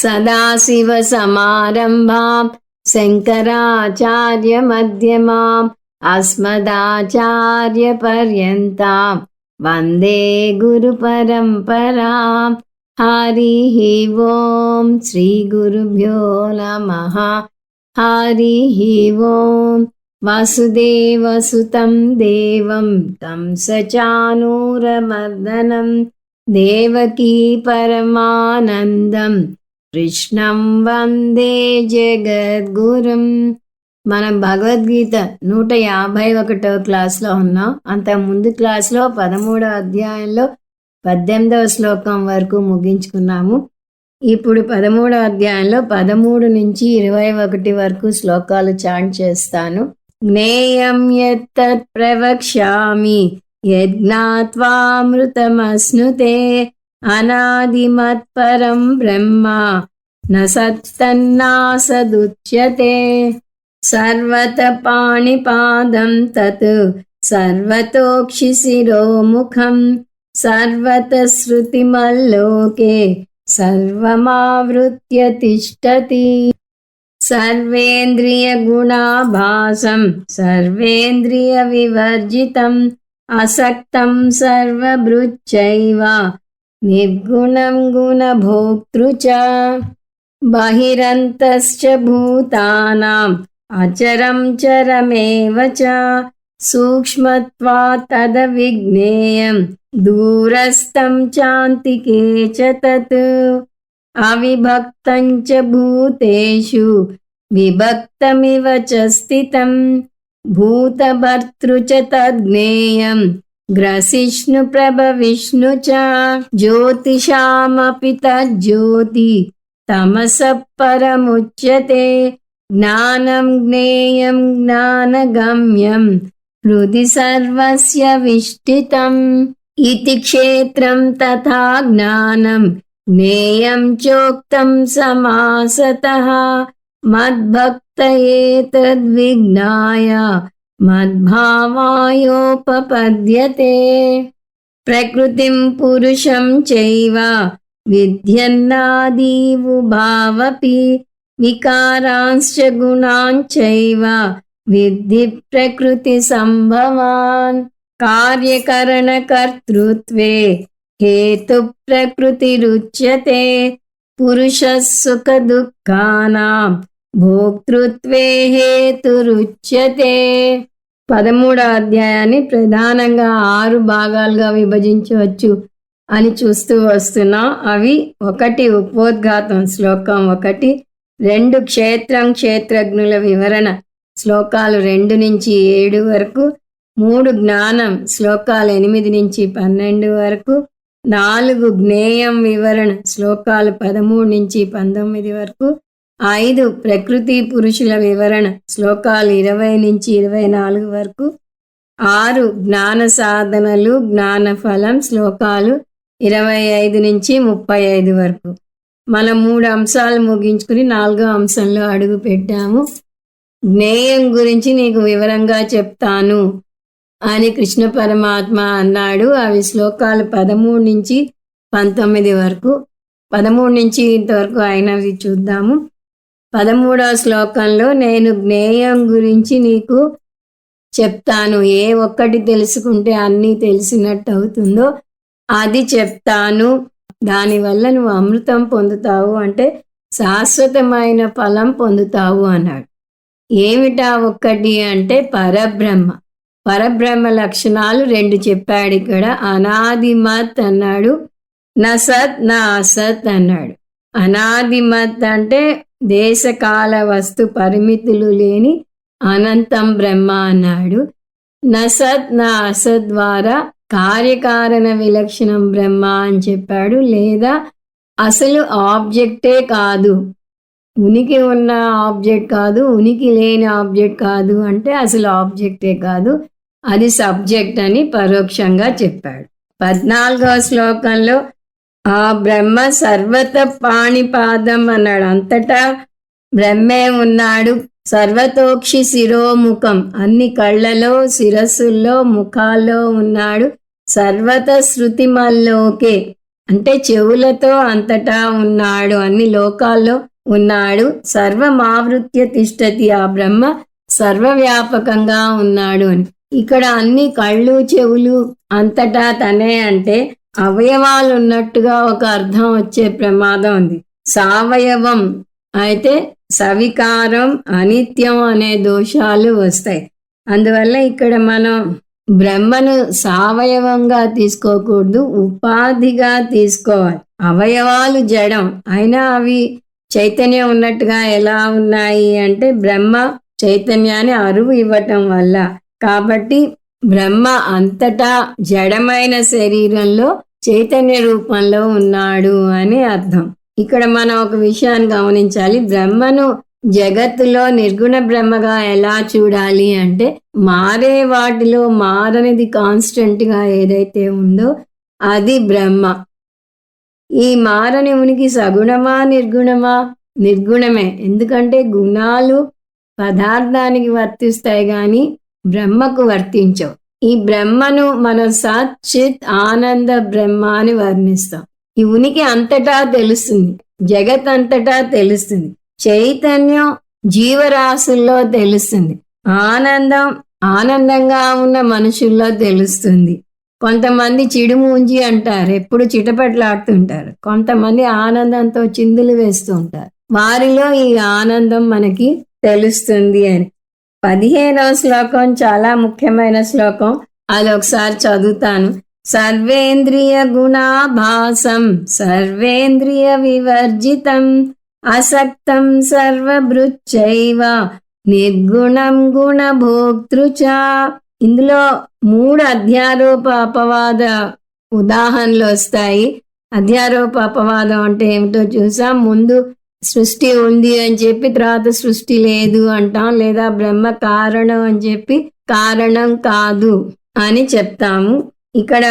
सदाशिवसमारम्भां शङ्कराचार्यमध्यमाम् अस्मदाचार्यपर्यन्तां वन्दे गुरुपरम्पराम्। हरिः ओं श्रीगुरुभ्यो नमः। हरिः ओं वसुदेवसुतं देवं कंसचाणूरमर्दनं देवकी परमानन्दं కృష్ణం వందే జగద్గురుం. మనం భగవద్గీత 151వ క్లాస్లో ఉన్నాం. అంత ముందు క్లాస్లో 13వ అధ్యాయంలో 18వ శ్లోకం వరకు ముగించుకున్నాము. ఇప్పుడు 13వ అధ్యాయంలో 13 నుంచి 21 వరకు శ్లోకాలు చాంట్ చేస్తాను. జ్ఞేయం యత్తత్ ప్రవక్ష్యామి యజ్ఞాత్వామృతమశ్నుతే అనాదిమత్పరం బ్రహ్మ న సత్తన్నాసదుచ్యతే. సర్వత పాణిపాదం తత్ సర్వతోక్షిశిరోముఖం సర్వత శృతిమల్లోకే సర్వమావృత్య తిష్టతి. సర్వేంద్రియ గుణాభాసం సర్వేంద్రియ వివర్జితం అసక్తం సర్వభృచ్చైవ నిర్గుణం గుణభోక్తృ చ. బహిరంతశ్చ భూతానాం అచరం చరమేవ చ సూక్ష్మత్వాత్ తదవిజ్ఞేయం దూరస్థం చాంతికే చ తత్. అవిభక్తం చ భూతేషు విభక్తమివ చ స్థితం భూతభర్తృ చ తజ్ఞేయం గ్రసిష్ణు ప్రభవిష్ణు చ. జ్యోతిషామపి తజ్జ్యోతి తమసః పరముచ్యతే. జ్ఞానం జ్ఞేయం జ్ఞానగమ్యం హృది సర్వస్య విష్ఠితం. ఇతి క్షేత్రం తథా జ్ఞానం జ్ఞేయం చోక్తం సమాసతః. మద్భక్త ఏతద్విజ్ఞాయ మద్భావాయోపపద్యతే. ప్రకృతిం పురుషం చైవ విద్యన్నాదీవుభావపి వికారాంశ్చ గుణాంచైవ విద్ధి ప్రకృతి సంభవాన్. కార్యకరణకర్తృత్వే హేతు ప్రకృతిరుచ్యతే. పురుషः సుఖ దుఃఖానాం భోక్తృత్వే హేతురుచ్యతే. 13వ అధ్యాయాన్ని ప్రధానంగా 6 భాగాలుగా విభజించవచ్చు అని చూస్తూ వస్తున్నాం. అవి 1 ఉపోద్ఘాతం శ్లోకం 1, 2 క్షేత్రం క్షేత్రజ్ఞుల వివరణ శ్లోకాలు 2 నుంచి 7 వరకు, 3 జ్ఞానం శ్లోకాలు 8 నుంచి 12 వరకు, 4 జ్ఞేయం వివరణ శ్లోకాలు 13 నుంచి 19 వరకు, 5 ప్రకృతి పురుషుల వివరణ శ్లోకాలు 20 నుంచి 24 వరకు, 6 జ్ఞాన సాధనలు జ్ఞాన ఫలం శ్లోకాలు 25 నుంచి 35 వరకు. మనం 3 అంశాలు ముగించుకుని 4వ అంశంలో అడుగు పెట్టాము. జ్ఞేయం గురించి నీకు వివరంగా చెప్తాను అని కృష్ణ పరమాత్మ అన్నాడు. అవి శ్లోకాలు 13 నుంచి 19 వరకు. 13 నుంచి ఇంతవరకు అయినవి చూద్దాము. 13వ శ్లోకంలో నేను జ్ఞేయం గురించి నీకు చెప్తాను. ఏ ఒక్కటి తెలుసుకుంటే అన్నీ తెలిసినట్టు అవుతుందో అది చెప్తాను. దానివల్ల నువ్వు అమృతం పొందుతావు, అంటే శాశ్వతమైన ఫలం పొందుతావు అన్నాడు. ఏమిటా ఒక్కటి అంటే పరబ్రహ్మ. పరబ్రహ్మ లక్షణాలు 2 చెప్పాడు ఇక్కడ. అనాదిమత్ అన్నాడు, నసత్ నా అసత్ అన్నాడు. అనాదిమత్ అంటే దేశకాల వస్తు పరిమితులు లేని అనంతం బ్రహ్మ అన్నాడు. నసత్ నా అసత్ ద్వారా కార్యకారణ విలక్షణం బ్రహ్మ అని చెప్పాడు. లేదా అసలు ఆబ్జెక్టే కాదు, ఉనికి ఉన్న ఆబ్జెక్ట్ కాదు, ఉనికి లేని ఆబ్జెక్ట్ కాదు, అంటే అసలు ఆబ్జెక్టే కాదు, అది సబ్జెక్ట్ అని పరోక్షంగా చెప్పాడు. 14వ శ్లోకంలో ఆ బ్రహ్మ సర్వత పాణిపాదం అన్నాడు. అంతటా బ్రహ్మే ఉన్నాడు. సర్వతోక్షి శిరోముఖం, అన్ని కళ్ళలో శిరస్సుల్లో ముఖాల్లో ఉన్నాడు. సర్వత శృతిమల్లోకే, అంటే చెవులతో అంతటా ఉన్నాడు, అన్ని లోకాల్లో ఉన్నాడు. సర్వమావృత్య తిష్టతి, ఆ బ్రహ్మ సర్వవ్యాపకంగా ఉన్నాడు అని. ఇక్కడ అన్ని కళ్ళు చెవులు అంతటా తనే అంటే అవయవాలు ఉన్నట్టుగా ఒక అర్థం వచ్చే ప్రమాదం ఉంది. సావయవం అయితే సవికారం అనిత్యం అనే దోషాలు వస్తాయి. అందువల్ల ఇక్కడ మనం బ్రహ్మను సావయవంగా తీసుకోకూడదు, ఉపాధిగా తీసుకోవాలి. అవయవాలు జడం అయినా అవి చైతన్యం ఉన్నట్టుగా ఎలా ఉన్నాయి అంటే బ్రహ్మ చైతన్యాన్ని అరువు ఇవ్వటం వల్ల. కాబట్టి బ్రహ్మ అంతటా జడమైన శరీరంలో చైతన్య రూపంలో ఉన్నాడు అని అర్థం. ఇక్కడ మనం ఒక విషయాన్ని గమనించాలి. బ్రహ్మను జగత్తులో నిర్గుణ బ్రహ్మగా ఎలా చూడాలి అంటే మారే వాటిలో మారనిది కాన్స్టెంట్ గా ఏదైతే ఉందో అది బ్రహ్మ. ఈ మారని ఉనికి సగుణమా నిర్గుణమా? నిర్గుణమే. ఎందుకంటే గుణాలు పదార్థానికి వర్తిస్తాయి గాని బ్రహ్మకు వర్తించవు. ఈ బ్రహ్మను మనం సత్ చిత్ ఆనంద బ్రహ్మ అని వర్ణిస్తాం. ఈ ఉనికి అంతటా తెలుస్తుంది, జగత్ అంతటా తెలుస్తుంది, చైతన్యం జీవరాశుల్లో తెలుస్తుంది, ఆనందం ఆనందంగా ఉన్న మనుషుల్లో తెలుస్తుంది. కొంతమంది చిడుమూంజి అంటారు, ఎప్పుడు చిటపట్లాడుతుంటారు. కొంతమంది ఆనందంతో చిందులు వేస్తూ ఉంటారు, వారిలో ఈ ఆనందం మనకి తెలుస్తుంది అని. 15వ శ్లోకం చాలా ముఖ్యమైన శ్లోకం, అది ఒకసారి చదువుతాను. సర్వేంద్రియ గుణాభాసం సర్వేంద్రియ వివర్జితం అసక్తం సర్వభృచ్చైవ నిర్గుణం గుణభోక్తృచ. ఇందులో 3 అధ్యారోప అపవాద ఉదాహరణలు వస్తాయి. అధ్యారోప అపవాదం అంటే ఏమిటో చూసాం. ముందు సృష్టి ఉంది అని చెప్పి తర్వాత సృష్టి లేదు అంటాం, లేదా బ్రహ్మ కారణం అని చెప్పి కారణం కాదు అని చెప్తాము. ఇక్కడ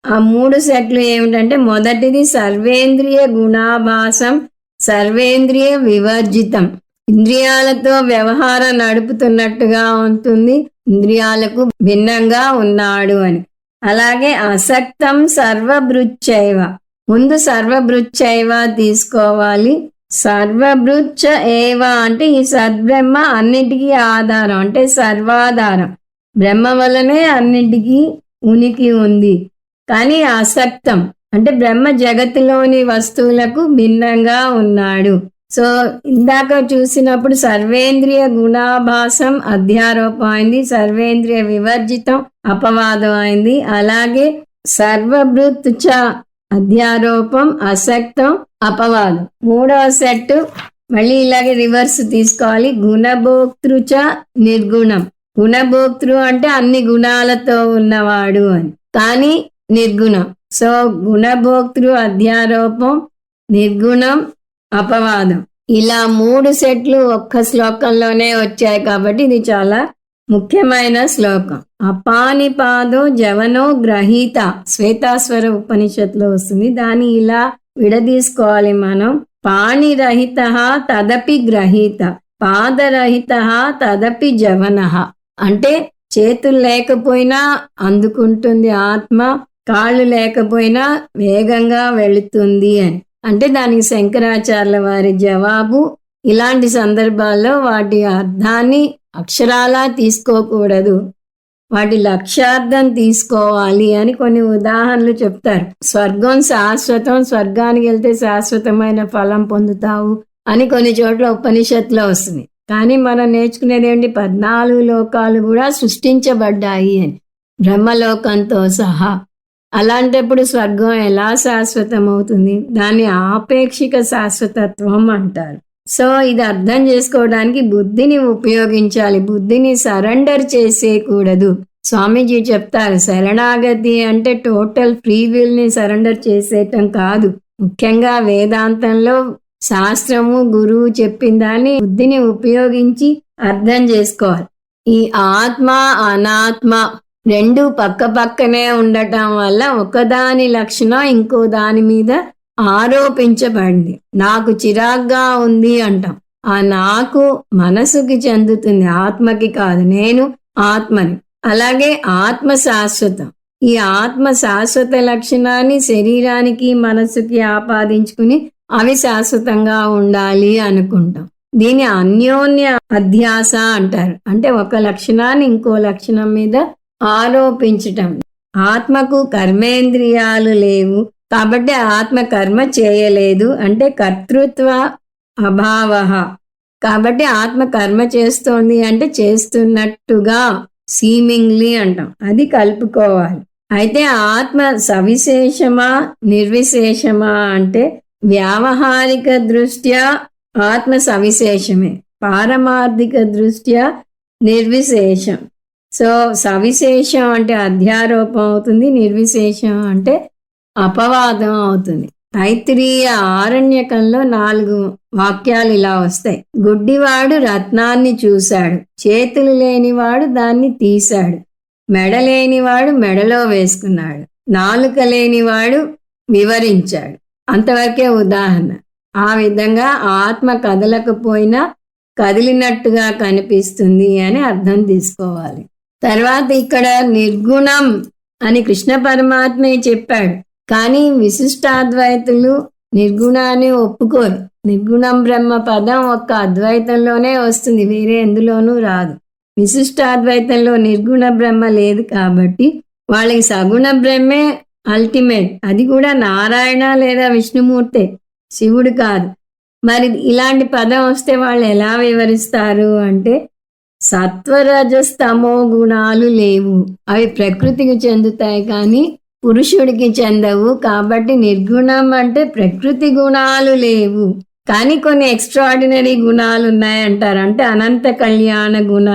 ఆ 3 సెట్లు ఏమిటంటే మొదటిది సర్వేంద్రియ గుణాభాసం సర్వేంద్రియ వివర్జితం, ఇంద్రియాలతో వ్యవహారం నడుపుతున్నట్టుగా ఉంటుంది, ఇంద్రియాలకు భిన్నంగా ఉన్నాడు అని. అలాగే అసక్తం సర్వభృచ్చైవ, ముందు సర్వభృచ్చైవ తీసుకోవాలి. సర్వభృచ్చ ఏవ అంటే ఈ సద్బ్రహ్మ అన్నిటికీ ఆధారం, అంటే సర్వాధారం. బ్రహ్మ వల్లనే అన్నిటికీ ఉనికి ఉంది. కానీ అసక్తం అంటే బ్రహ్మ జగత్తులోని వస్తువులకు భిన్నంగా ఉన్నాడు. సో ఇందాక చూసినప్పుడు సర్వేంద్రియ గుణాభాసం అధ్యారోపం అయింది, సర్వేంద్రియ వివర్జితం అపవాదం అయింది. అలాగే సర్వభృత్ చ అధ్యారోపం అసక్తం అపవాదం. 3వ సెట్ మళ్ళీ ఇలాగే రివర్స్ తీసుకోవాలి. గుణభోక్తృచ నిర్గుణం. గుణభోక్తృ అంటే అన్ని గుణాలతో ఉన్నవాడు అని, కానీ నిర్గుణం. సో గుణభోక్తృ అధ్యారోపం నిర్గుణం అపవాదం, ఇలా 3 సెట్లు ఒక్క శ్లోకంలోనే వచ్చాయి. కాబట్టి ఇది చాలా ముఖ్యమైన శ్లోకం. అపానిపాదో జవనో గ్రహీత శ్వేతాస్వర ఉపనిషత్తులో వస్తుంది. దాన్ని ఇలా విడదీసుకోవాలి మనం. పాణిరహిత తదపి గ్రహీత పాదరహిత తదపి జవన. అంటే చేతులు లేకపోయినా అందుకుంటుంది ఆత్మ, కాళ్ళు లేకపోయినా వేగంగా వెళుతుంది అని. అంటే దానికి శంకరాచార్యుల వారి జవాబు, ఇలాంటి సందర్భాల్లో వాటి అర్థాన్ని అక్షరాలా తీసుకోకూడదు, వాటి లక్ష్యార్థం తీసుకోవాలి అని కొన్ని ఉదాహరణలు చెప్తారు. స్వర్గం శాశ్వతం, స్వర్గానికి వెళ్తే శాశ్వతమైన ఫలం పొందుతావు అని కొన్ని చోట్ల ఉపనిషత్తులో వస్తుంది. కానీ మనం నేర్చుకునేది ఏంటి, 14 లోకాలు కూడా సృష్టించబడ్డాయి అని, బ్రహ్మలోకంతో సహా. అలాంటప్పుడు స్వర్గం ఎలా శాశ్వతం అవుతుంది? దాన్ని ఆపేక్షిక శాశ్వతత్వం అంటారు. సో ఇది అర్థం చేసుకోవడానికి బుద్ధిని ఉపయోగించాలి, బుద్ధిని సరెండర్ చేసేయకూడదు. స్వామీజీ చెప్తారు, శరణాగతి అంటే టోటల్ ఫ్రీ విల్ ని సరెండర్ చేసేయటం కాదు. ముఖ్యంగా వేదాంతంలో శాస్త్రము గురువు చెప్పిన దాన్ని బుద్ధిని ఉపయోగించి అర్థం చేసుకోవాలి. ఈ ఆత్మ అనాత్మ రెండు పక్క పక్కనే ఉండటం వల్ల ఒకదాని లక్షణం ఇంకో దాని మీద ఆరోపించబడింది. నాకు చిరాగ్గా ఉంది అంటాం, ఆ నాకు మనసుకి చెందుతుంది, ఆత్మకి కాదు. నేను ఆత్మని. అలాగే ఆత్మ శాశ్వతం, ఈ ఆత్మ శాశ్వత లక్షణాన్ని శరీరానికి మనసుకి ఆపాదించుకుని అవి శాశ్వతంగా ఉండాలి అనుకుంటాం. దీని అన్యోన్య అధ్యాస అంటారు. అంటే ఒక లక్షణాన్ని ఇంకో లక్షణం మీద ఆరోపించటం. ఆత్మకు కర్మేంద్రియాలు లేవు కాబట్టి ఆత్మ కర్మ చేయలేదు అంటే కర్తృత్వ అభావ. కాబట్టి ఆత్మ కర్మ చేస్తోంది అంటే చేస్తున్నట్టుగా సీమింగ్లీ అంటాం, అది కలుపుకోవాలి. అయితే ఆత్మ సవిశేషమా నిర్విశేషమా అంటే వ్యావహారిక దృష్ట్యా ఆత్మ సవిశేషమే, పారమార్థిక దృష్ట్యా నిర్విశేషం. సో సవిశేషం అంటే అధ్యారోపం అవుతుంది, నిర్విశేషం అంటే అపవాదం అవుతుంది. తైత్తిరీయ ఆరణ్యకంలో 4 వాక్యాలు ఇలా వస్తాయి. గుడ్డివాడు రత్నాన్ని చూశాడు, చేతులు లేనివాడు దాన్ని తీశాడు, మెడ లేనివాడు మెడలో వేసుకున్నాడు, నాలుక లేనివాడు వివరించాడు. అంతవరకే ఉదాహరణ. ఆ విధంగా ఆత్మ కదలకపోయినా కదిలినట్టుగా కనిపిస్తుంది అని అర్థం తీసుకోవాలి. తర్వాత ఇక్కడ నిర్గుణం అని కృష్ణ పరమాత్మే చెప్పాడు. కానీ విశిష్టాద్వైతులు నిర్గుణాన్ని ఒప్పుకోరు. నిర్గుణం బ్రహ్మ పదం ఒక్క అద్వైతంలోనే వస్తుంది, వేరే ఎందులోనూ రాదు. విశిష్టాద్వైతంలో నిర్గుణ బ్రహ్మ లేదు కాబట్టి వాళ్ళకి సగుణ బ్రహ్మే అల్టిమేట్. అది కూడా నారాయణ లేదా విష్ణుమూర్తే, శివుడు కాదు. మరి ఇలాంటి పదం వస్తే వాళ్ళు ఎలా వివరిస్తారు అంటే సత్వరజస్తమో గుణాలు లేవు, అవి ప్రకృతికి చెందుతాయి కానీ పురుషుడికి చెందవు. కాబట్టి నిర్గుణం అంటే ప్రకృతి గుణాలు లేవు కానీ కొన్ని ఎక్స్ట్రాడినరీ గుణాలు ఉన్నాయంటారు. అంటే అనంత కళ్యాణ గుణ,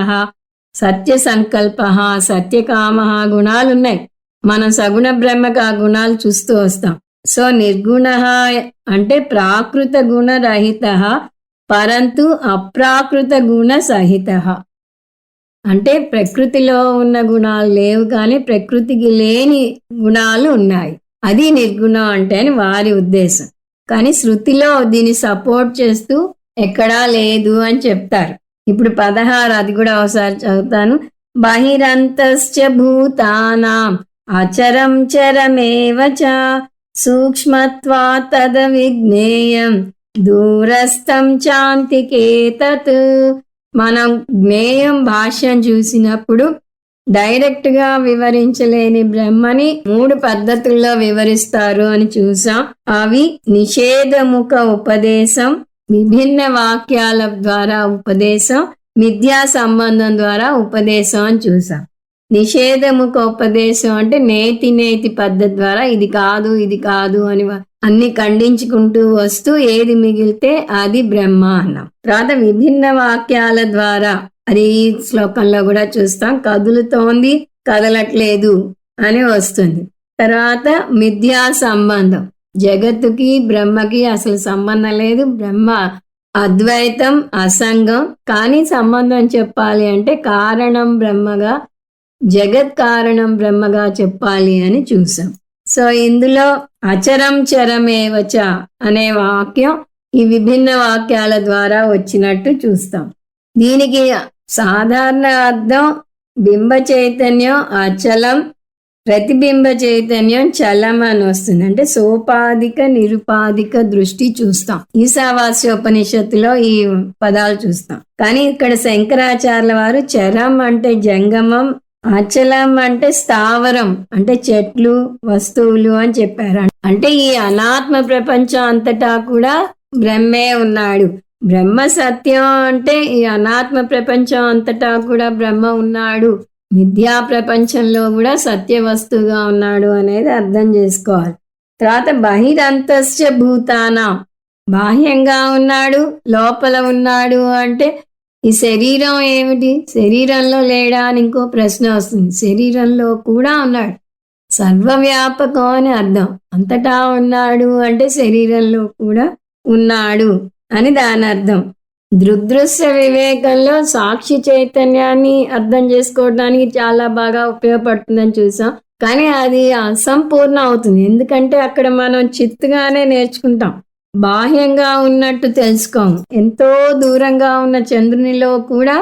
సత్య సంకల్ప, సత్యకామ గుణాలు ఉన్నాయి. మనం సగుణ బ్రహ్మకు ఆ గుణాలు చూస్తూ వస్తాం. సో నిర్గుణ అంటే ప్రాకృత గుణరహిత పరంతు అప్రాకృత గుణ సహిత. అంటే ప్రకృతిలో ఉన్న గుణాలు లేవు కానీ ప్రకృతికి లేని గుణాలు ఉన్నాయి, అది నిర్గుణం అంటే అని వారి ఉద్దేశం. కానీ శృతిలో దీన్ని సపోర్ట్ చేస్తూ ఎక్కడా లేదు అని చెప్తారు. ఇప్పుడు 16 అది కూడా ఒకసారి చదువుతాను. బహిరంతశ్చ భూతానాం అచరం చరమేవ చ సూక్ష్మత్వాత్ తద విజ్ఞేయం దూరస్థం చాంతికే తత్. మనం జ్ఞేయం భాష్యం చూసినప్పుడు డైరెక్ట్ గా వివరించలేని బ్రహ్మని 3 పద్ధతుల్లో వివరిస్తారు అని చూసాం. అవి నిషేధముఖ ఉపదేశం, విభిన్న వాక్యాల ద్వారా ఉపదేశం, మిథ్యా సంబంధం ద్వారా ఉపదేశం అని చూసాం. నిషేధముఖ ఉపదేశం అంటే నేతి పద్ధతి ద్వారా ఇది కాదు అని అన్ని ఖండించుకుంటూ వస్తూ ఏది మిగిలితే అది బ్రహ్మ అన్నాం. తర్వాత విభిన్న వాక్యాల ద్వారా, అది ఈ శ్లోకంలో కూడా చూస్తాం, కదులుతోంది కదలట్లేదు అని వస్తుంది. తర్వాత మిథ్యా సంబంధం, జగత్తుకి బ్రహ్మకి అసలు సంబంధం లేదు, బ్రహ్మ అద్వైతం అసంగం. కానీ సంబంధం చెప్పాలి అంటే కారణం బ్రహ్మగా, జగత్ కారణం బ్రహ్మగా చెప్పాలి అని చూసాం. సో ఇందులో అచరం చరమేవచ అనే వాక్యం ఈ విభిన్న వాక్యాల ద్వారా వచ్చినట్టు చూస్తాం. దీనికి సాధారణ అర్థం బింబ చైతన్యం అచలం, ప్రతిబింబ చైతన్యం చలం అని వస్తుంది. అంటే సోపాధిక నిరుపాధిక దృష్టి చూస్తాం. ఈశావాస్యోపనిషత్తులో ఈ పదాలు చూస్తాం. కానీ ఇక్కడ శంకరాచార్యుల వారు చరం అంటే జంగమం, అచలం అంటే స్థావరం అంటే చెట్లు వస్తువులు అని చెప్పారు. అంటే ఈ అనాత్మ ప్రపంచం అంతటా కూడా బ్రహ్మే ఉన్నాడు. బ్రహ్మ సత్యం అంటే ఈ అనాత్మ ప్రపంచం అంతటా కూడా బ్రహ్మ ఉన్నాడు, మిథ్యా ప్రపంచంలో కూడా సత్య వస్తువుగా ఉన్నాడు అనేది అర్థం చేసుకోవాలి. తర్వాత బహిరంతశ్చ భూతానాం, బాహ్యంగా ఉన్నాడు లోపల ఉన్నాడు అంటే ఈ శరీరం ఏమిటి, శరీరంలో లేడా అని ఇంకో ప్రశ్న వస్తుంది. శరీరంలో కూడా ఉన్నాడు, సర్వవ్యాపకం అని అర్థం. అంతటా ఉన్నాడు అంటే శరీరంలో కూడా ఉన్నాడు అని దాని అర్థం. దృగ్దృశ్య వివేకంలో సాక్షి చైతన్యాన్ని అర్థం చేసుకోవడానికి చాలా బాగా ఉపయోగపడుతుందని చూసాం. కానీ అది అసంపూర్ణ అవుతుంది, ఎందుకంటే అక్కడ మనం చిత్తుగానే నేర్చుకుంటాం, బాహ్యంగా ఉన్నట్టు తెలుసుకోము. ఎంతో దూరంగా ఉన్న చంద్రునిలో కూడా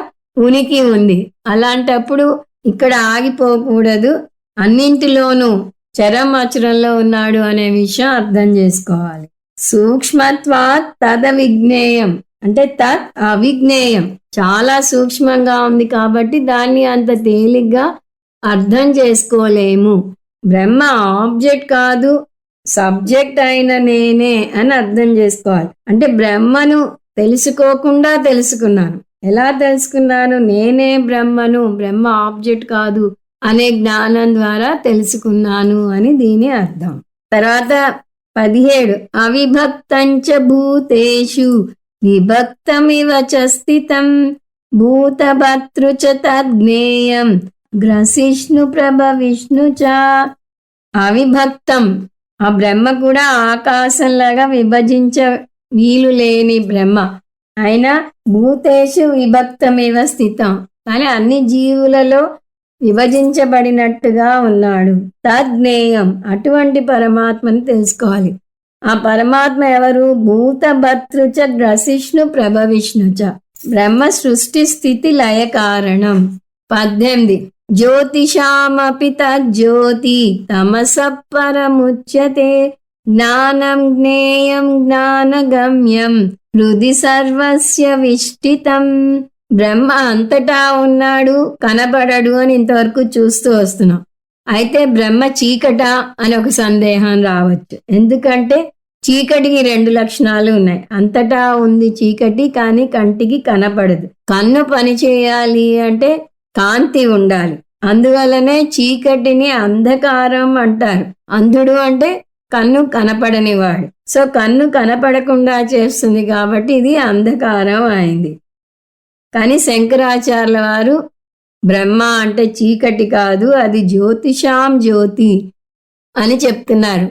ఉనికి ఉంది. అలాంటప్పుడు ఇక్కడ ఆగిపోకూడదు, అన్నింటిలోనూ చరమచరంలో ఉన్నాడు అనే విషయం అర్థం చేసుకోవాలి. సూక్ష్మత్వాత్ తదవిజ్ఞేయం అంటే తత్ అవిజ్ఞేయం, చాలా సూక్ష్మంగా ఉంది కాబట్టి దాన్ని అంత తేలిగ్గా అర్థం చేసుకోలేము. బ్రహ్మ ఆబ్జెక్ట్ కాదు, సబ్జెక్ట్ అయిన నేనే అని అర్థం చేసుకోవాలి. అంటే బ్రహ్మను తెలుసుకోకుండా తెలుసుకున్నాను. ఎలా తెలుసుకున్నాను? నేనే బ్రహ్మను, బ్రహ్మ ఆబ్జెక్ట్ కాదు అనే జ్ఞానం ద్వారా తెలుసుకున్నాను అని దీని అర్థం. తర్వాత 17 అవిభక్తంచ భూతేషు విభక్తమివ చ స్థితం భూతభర్తృ చ తజ్ఞేయం గ్రసిష్ణు ప్రభ విష్ణు చ. అవిభక్తం, ఆ బ్రహ్మ కూడా ఆకాశంలాగా విభజించ వీలు లేని బ్రహ్మ. అయినా భూతేషు విభక్తమివ స్థితం, కానీ అన్ని జీవులలో విభజించబడినట్టుగా ఉన్నాడు. తజ్ఞేయం, అటువంటి పరమాత్మని తెలుసుకోవాలి. ఆ పరమాత్మ ఎవరు? భూతభర్తృచ గ్రసిష్ణు ప్రభ విష్ణుచ. బ్రహ్మ సృష్టి స్థితి లయ కారణం. 18 జ్యోతిషామపి తజ్జ్యోతి తమసః పరముచ్యతే జ్ఞానం జ్ఞేయం జ్ఞానగమ్యం హృది సర్వస్య విష్టితం. బ్రహ్మ అంతటా ఉన్నాడు, కనబడడు అని ఇంతవరకు చూస్తూ వస్తున్నాం. అయితే బ్రహ్మ చీకట అని ఒక సందేహం రావచ్చు. ఎందుకంటే చీకటికి 2 లక్షణాలు ఉన్నాయి. అంతటా ఉంది చీకటి, కానీ కంటికి కనపడదు. కన్ను పని చేయాలి అంటే కాంతి ఉండాలి. అందువల్లనే చీకటిని అంధకారం అంటారు. అంధుడు అంటే కన్ను కనపడనివాడు. సో కన్ను కనపడకుండా చేస్తుంది కాబట్టి ఇది అంధకారం అయింది. కానీ శంకరాచార్యుల వారు బ్రహ్మ అంటే చీకటి కాదు, అది జ్యోతిషాం జ్యోతి అని చెప్తున్నారు.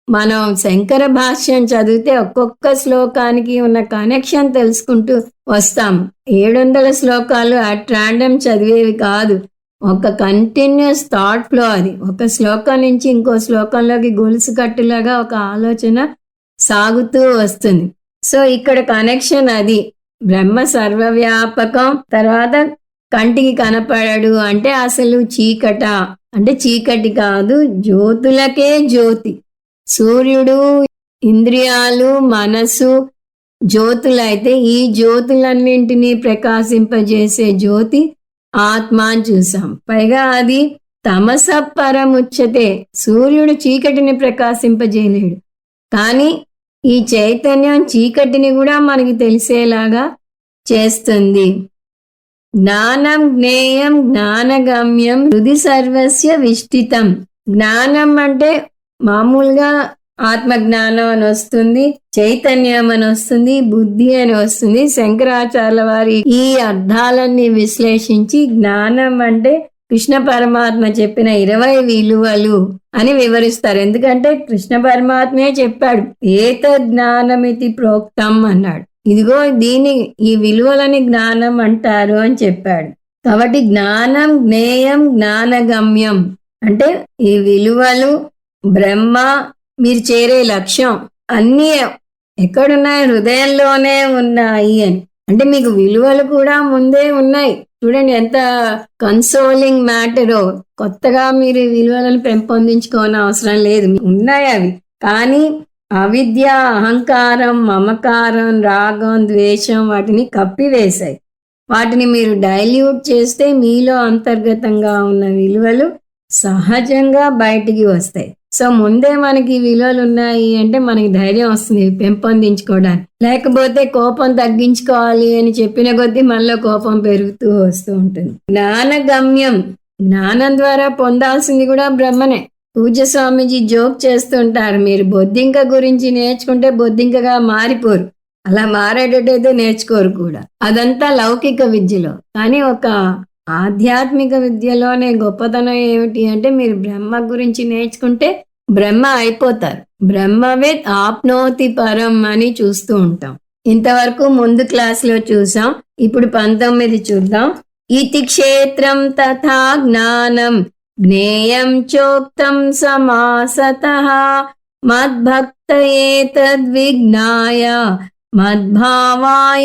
మనం శంకర భాష్యం చదివితే ఒక్కొక్క శ్లోకానికి ఉన్న కనెక్షన్ తెలుసుకుంటూ వస్తాము. 700 శ్లోకాలు అట్ ర్యాండమ్ చదివేవి కాదు, ఒక కంటిన్యూస్ థాట్ ఫ్లో. అది ఒక శ్లోకం నుంచి ఇంకో శ్లోకంలోకి గొలుసు కట్టులాగా ఒక ఆలోచన సాగుతూ వస్తుంది. సో ఇక్కడ కనెక్షన్ అది. బ్రహ్మ సర్వవ్యాపకం, తర్వాత కంటికి కనపడడు అంటే అసలు చీకట అంటే చీకటి కాదు, జ్యోతులకే జ్యోతి. సూర్యుడు, ఇంద్రియాలు, మనసు జ్యోతులైతే ఈ జ్యోతులన్నింటినీ ప్రకాశింపజేసే జ్యోతి ఆత్మ అని చూసాం. పైగా అది తమసః పరముచ్యతే, సూర్యుడు చీకటిని ప్రకాశింపజేయలేడు, కానీ ఈ చైతన్యం చీకటిని కూడా మనకి తెలిసేలాగా చేస్తుంది. జ్ఞానం జ్ఞేయం జ్ఞానగమ్యం హృది సర్వస్య విష్టితం. జ్ఞానం అంటే మామూలుగా ఆత్మజ్ఞానం అని వస్తుంది, చైతన్యం అని వస్తుంది, బుద్ధి అని వస్తుంది. శంకరాచార్యుల వారి ఈ అర్థాలన్నీ విశ్లేషించి జ్ఞానం అంటే కృష్ణ పరమాత్మ చెప్పిన 20 విలువలు అని వివరిస్తారు. ఎందుకంటే కృష్ణ పరమాత్మే చెప్పాడు, ఏత జ్ఞానమితి ప్రోక్తం అన్నాడు. ఇదిగో దీని ఈ విలువలని జ్ఞానం అంటారు అని చెప్పాడు. కాబట్టి జ్ఞానం జ్ఞేయం జ్ఞానగమ్యం అంటే ఈ విలువలు, బ్రహ్మ, మీరు చేరే లక్ష్యం అన్నీ ఎక్కడున్నాయి? హృదయంలోనే ఉన్నాయి అని. అంటే మీకు విలువలు కూడా ముందే ఉన్నాయి. చూడండి ఎంత కన్సోలింగ్ మ్యాటరో. కొత్తగా మీరు విలువలను పెంపొందించుకోని అవసరం లేదు, ఉన్నాయి అవి. కానీ అవిద్య, అహంకారం, మమకారం, రాగం, ద్వేషం వాటిని కప్పివేశాయి. వాటిని మీరు డైల్యూట్ చేస్తే మీలో అంతర్గతంగా ఉన్న విలువలు సహజంగా బయటికి వస్తాయి. సో ముందే మనకి విలువలు ఉన్నాయి అంటే మనకి ధైర్యం వస్తుంది పెంపొందించుకోవడానికి. లేకపోతే కోపం తగ్గించుకోవాలి అని చెప్పిన కొద్దీ మనలో కోపం పెరుగుతూ వస్తూ ఉంటుంది. జ్ఞానగమ్యం, జ్ఞానం ద్వారా పొందాల్సింది కూడా బ్రహ్మనే. పూజ్య స్వామీజీ జోక్ చేస్తుంటారు, మీరు బొద్దింక గురించి నేర్చుకుంటే బొద్దింకగా మారిపోరు, అలా మారేటట్టయితే నేర్చుకోరు కూడా. అదంతా లౌకిక విద్యలో. కానీ ఒక ఆధ్యాత్మిక విద్యలోనే గొప్పతనం ఏమిటి అంటే మీరు బ్రహ్మ గురించి నేర్చుకుంటే బ్రహ్మ అయిపోతారు. బ్రహ్మవేత్ ఆప్నోతి పరం అని చూస్తూ ఉంటాం. ఇంతవరకు ముందు క్లాసులో చూసాం. ఇప్పుడు 19 చూద్దాం. ఇతి క్షేత్రం తథా జ్ఞానం జ్ఞేయం చోక్తం సమాసతః మద్భక్త ఏతద్విజ్ఞాయ మద్భావాయోపపద్యతే.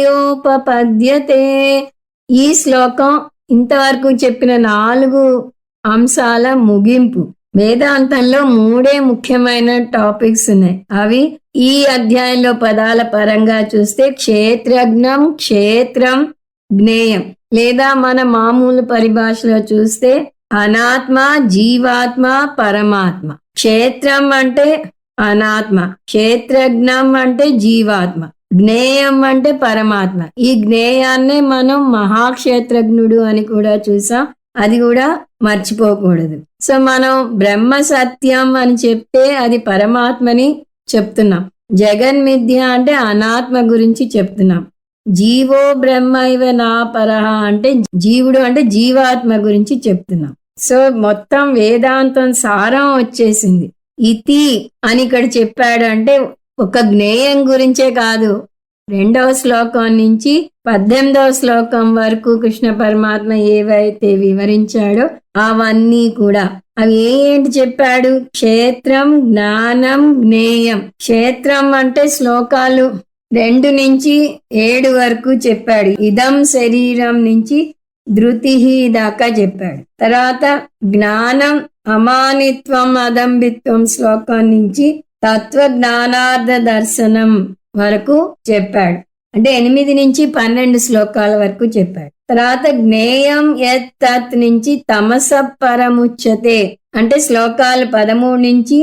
ఈ శ్లోకం ఇంతవరకు చెప్పిన 4 అంశాల ముగింపు. వేదాంతంలో 3 ముఖ్యమైన టాపిక్స్ ఉన్నాయి. అవి ఈ అధ్యాయంలో పదాల పరంగా చూస్తే క్షేత్రజ్ఞం, క్షేత్రం, జ్ఞేయం. లేదా మన మామూలు పరిభాషలో చూస్తే అనాత్మ, జీవాత్మ, పరమాత్మ. క్షేత్రం అంటే అనాత్మ, క్షేత్రజ్ఞం అంటే జీవాత్మ, జ్ఞేయం అంటే పరమాత్మ. ఈ జ్ఞేయాన్నే మనం మహాక్షేత్రజ్ఞుడు అని కూడా చూసాం. అది కూడా మర్చిపోకూడదు. సో మనం బ్రహ్మ సత్యం అని చెప్తే అది పరమాత్మని చెప్తున్నాం. జగన్మిథ్య అంటే అనాత్మ గురించి చెప్తున్నాం. జీవో బ్రహ్మ ఇవ నా పరహ అంటే జీవుడు అంటే జీవాత్మ గురించి చెప్తున్నాం. సో మొత్తం వేదాంతం సారం వచ్చేసింది. ఇతి అని ఇక్కడ చెప్పాడు అంటే ఒక జ్ఞేయం గురించే కాదు. 2వ శ్లోకం నుంచి 18వ శ్లోకం వరకు కృష్ణ పరమాత్మ ఏవైతే వివరించాడో అవన్నీ కూడా అవి ఏంటి చెప్పాడు? క్షేత్రం, జ్ఞానం, జ్ఞేయం. క్షేత్రం అంటే శ్లోకాలు 2 నుంచి 7 వరకు చెప్పాడు. ఇదం శరీరం నుంచి ధృతి దాకా చెప్పాడు. తర్వాత జ్ఞానం అమానిత్వం అదంబిత్వం శ్లోకం నుంచి తత్వ జ్ఞానార్థ దర్శనం వరకు చెప్పాడు. అంటే 8 నుంచి 12 శ్లోకాల వరకు చెప్పాడు. తర్వాత జ్ఞేయం యత్ తత్ నుంచి తమస పరముచ్యతే అంటే శ్లోకాలు 13 నుంచి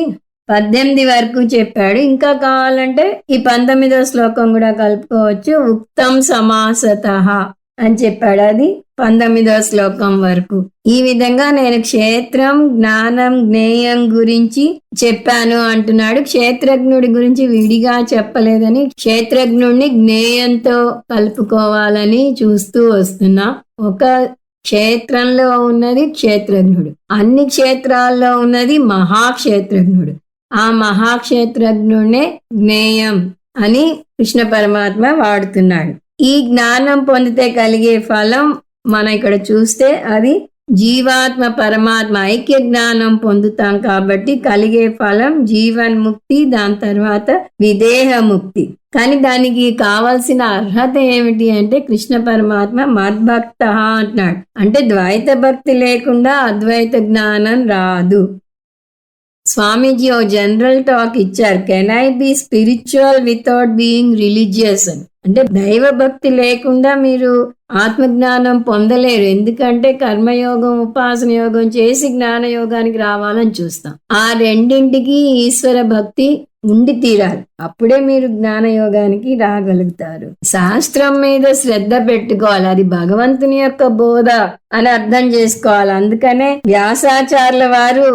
18 వరకు చెప్పాడు. ఇంకా కావాలంటే ఈ 19వ శ్లోకం కూడా కలుపుకోవచ్చు. ఉక్తం సమాసతః అని చెప్పాడు. అది 19వ శ్లోకం వరకు. ఈ విధంగా నేను క్షేత్రం, జ్ఞానం, జ్ఞేయం గురించి చెప్పాను అంటున్నాడు. క్షేత్రజ్ఞుడి గురించి విడిగా చెప్పలేదని క్షేత్రజ్ఞుడిని జ్ఞేయంతో కలుపుకోవాలని చూస్తూ వస్తున్నా. ఒక క్షేత్రంలో ఉన్నది క్షేత్రజ్ఞుడు, అన్ని క్షేత్రాల్లో ఉన్నది మహాక్షేత్రజ్ఞుడు. ఆ మహాక్షేత్రజ్ఞుడే జ్ఞేయం అని కృష్ణ పరమాత్మ వాడుతున్నాడు. ఈ జ్ఞానం పొందితే కలిగే ఫలం మనం ఇక్కడ చూస్తే అది జీవాత్మ పరమాత్మ ఐక్య జ్ఞానం పొందుతాం కాబట్టి కలిగే ఫలం జీవన్ముక్తి, దాని తర్వాత విదేహ ముక్తి. కానీ దానికి కావాల్సిన అర్హత ఏమిటి అంటే కృష్ణ పరమాత్మ మద్భక్త అంటున్నాడు. అంటే ద్వైత భక్తి లేకుండా అద్వైత జ్ఞానం రాదు. స్వామీజీ ఓ జనరల్ టాక్ ఇచ్చారు. Can I be spiritual without being religious అని. అంటే దైవ భక్తి లేకుండా మీరు ఆత్మజ్ఞానం పొందలేరు. ఎందుకంటే కర్మయోగం, ఉపాసన యోగం చేసి జ్ఞాన యోగానికి రావాలని చూస్తాం. ఆ రెండింటికి ఈశ్వర భక్తి ఉండి తీరాలి. అప్పుడే మీరు జ్ఞాన యోగానికి రాగలుగుతారు. శాస్త్రం మీద శ్రద్ధ పెట్టుకోవాలి. అది భగవంతుని యొక్క బోధ అని అర్థం చేసుకోవాలి. అందుకనే వ్యాసాచార్యుల వారు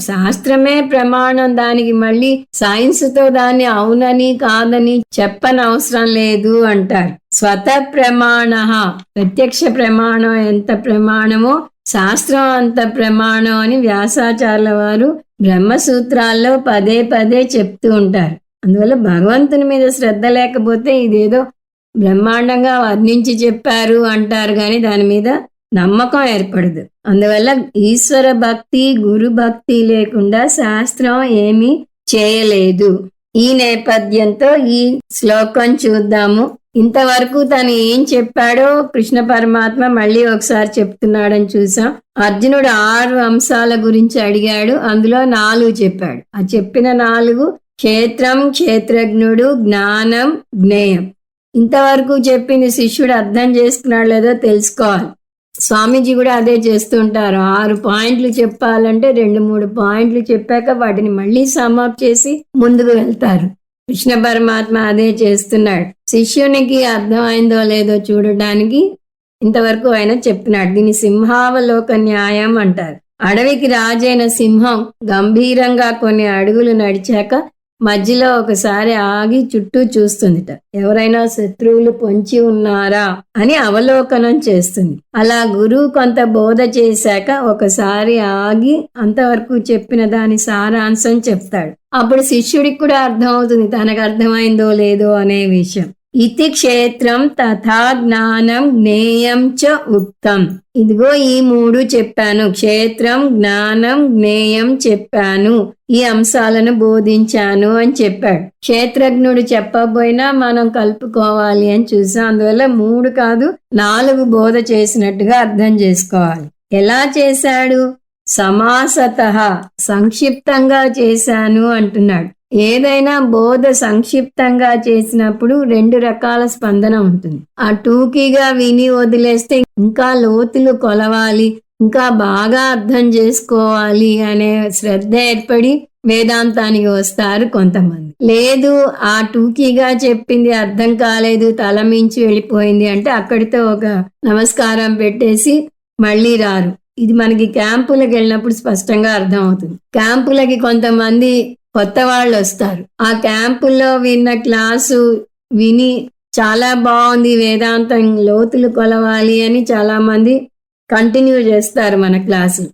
శాస్త్రమే ప్రమాణం, దానికి మళ్ళీ సైన్స్ తో దాన్ని అవునని కాదని చెప్పనవసరం లేదు అంటారు. స్వత ప్రమాణ, ప్రత్యక్ష ప్రమాణం ఎంత ప్రమాణమో శాస్త్రం అంత ప్రమాణం అని వ్యాసాచార్యుల వారు బ్రహ్మసూత్రాల్లో పదే పదే చెప్తూ ఉంటారు. అందువల్ల భగవంతుని మీద శ్రద్ధ లేకపోతే ఇదేదో బ్రహ్మాండంగా వర్ణించి చెప్పారు అంటారు, కానీ దాని మీద నమ్మకం ఏర్పడదు. అందువల్ల ఈశ్వర భక్తి, గురు భక్తి లేకుండా శాస్త్రం ఏమీ చేయలేదు. ఈ నేపథ్యంతో ఈ శ్లోకం చూద్దాము. ఇంతవరకు తను ఏం చెప్పాడో కృష్ణ పరమాత్మ మళ్ళీ ఒకసారి చెప్తున్నాడని చూసాం. అర్జునుడు 6 అంశాల గురించి అడిగాడు, అందులో 4 చెప్పాడు. ఆ చెప్పిన 4 క్షేత్రం, క్షేత్రజ్ఞుడు, జ్ఞానం, జ్ఞేయం. ఇంతవరకు చెప్పింది శిష్యుడు అర్థం చేసుకున్నాడు లేదో తెలుసుకోవాలి. స్వామీజీ కూడా అదే చేస్తుంటారు. 6 పాయింట్లు చెప్పాలంటే 2-3 పాయింట్లు చెప్పాక వాటిని మళ్ళీ సమాప్ చేసి ముందుకు వెళ్తారు. కృష్ణ పరమాత్మ అదే చేస్తున్నాడు. శిష్యునికి అర్థమైందో లేదో చూడటానికి ఇంతవరకు ఆయన చెప్తున్నాడు. దీన్ని సింహావలోక న్యాయం అంటారు. అడవికి రాజైన సింహం గంభీరంగా కొన్ని అడుగులు నడిచాక మధ్యలో ఒకసారి ఆగి చుట్టూ చూస్తుందిట. ఎవరైనా శత్రువులు పొంచి ఉన్నారా అని అవలోకనం చేస్తుంది. అలా గురువు కొంత బోధ చేశాక ఒకసారి ఆగి అంతవరకు చెప్పిన దాని సారాంశం చెప్తాడు. అప్పుడు శిష్యుడికి కూడా అర్థం అవుతుంది తనకు అర్థమైందో లేదో అనే విషయం. ఇతి క్షేత్రం తథా జ్ఞానం జ్ఞేయం చ ఉక్తం. ఇదిగో ఈ 3 చెప్పాను. క్షేత్రం, జ్ఞానం, జ్ఞేయం చెప్పాను. ఈ అంశాలను బోధించాను అని చెప్పాడు. క్షేత్రజ్ఞుడు చెప్పబోయినా మనం కలుపుకోవాలి అని చూసాం. అందువల్ల 3 కాదు 4 బోధ చేసినట్టుగా అర్థం చేసుకోవాలి. ఎలా చేశాడు? సమాసతః సంక్షిప్తంగా చేశాను అంటున్నాడు. ఏదైనా బోధ సంక్షిప్తంగా చేసినప్పుడు 2 రకాల స్పందన ఉంటుంది. ఆ టూకీగా విని వదిలేస్తే ఇంకా లోతులు కొలవాలి, ఇంకా బాగా అర్థం చేసుకోవాలి అనే శ్రద్ధ ఏర్పడి వేదాంతానికి వస్తారు కొంతమంది. లేదు, ఆ టూకీగా చెప్పింది అర్థం కాలేదు, తలమించి వెళ్ళిపోయింది అంటే అక్కడితో ఒక నమస్కారం పెట్టేసి మళ్ళీ రారు. ఇది మనకి క్యాంపులకు వెళ్ళినప్పుడు స్పష్టంగా అర్థం అవుతుంది. క్యాంపులకి కొంతమంది కొత్త వాళ్ళు వస్తారు. ఆ క్యాంపుల్లో విన్న క్లాసు విని చాలా బాగుంది, వేదాంతం లోతులు కొలవాలి అని చాలా మంది కంటిన్యూ చేస్తారు మన క్లాసు.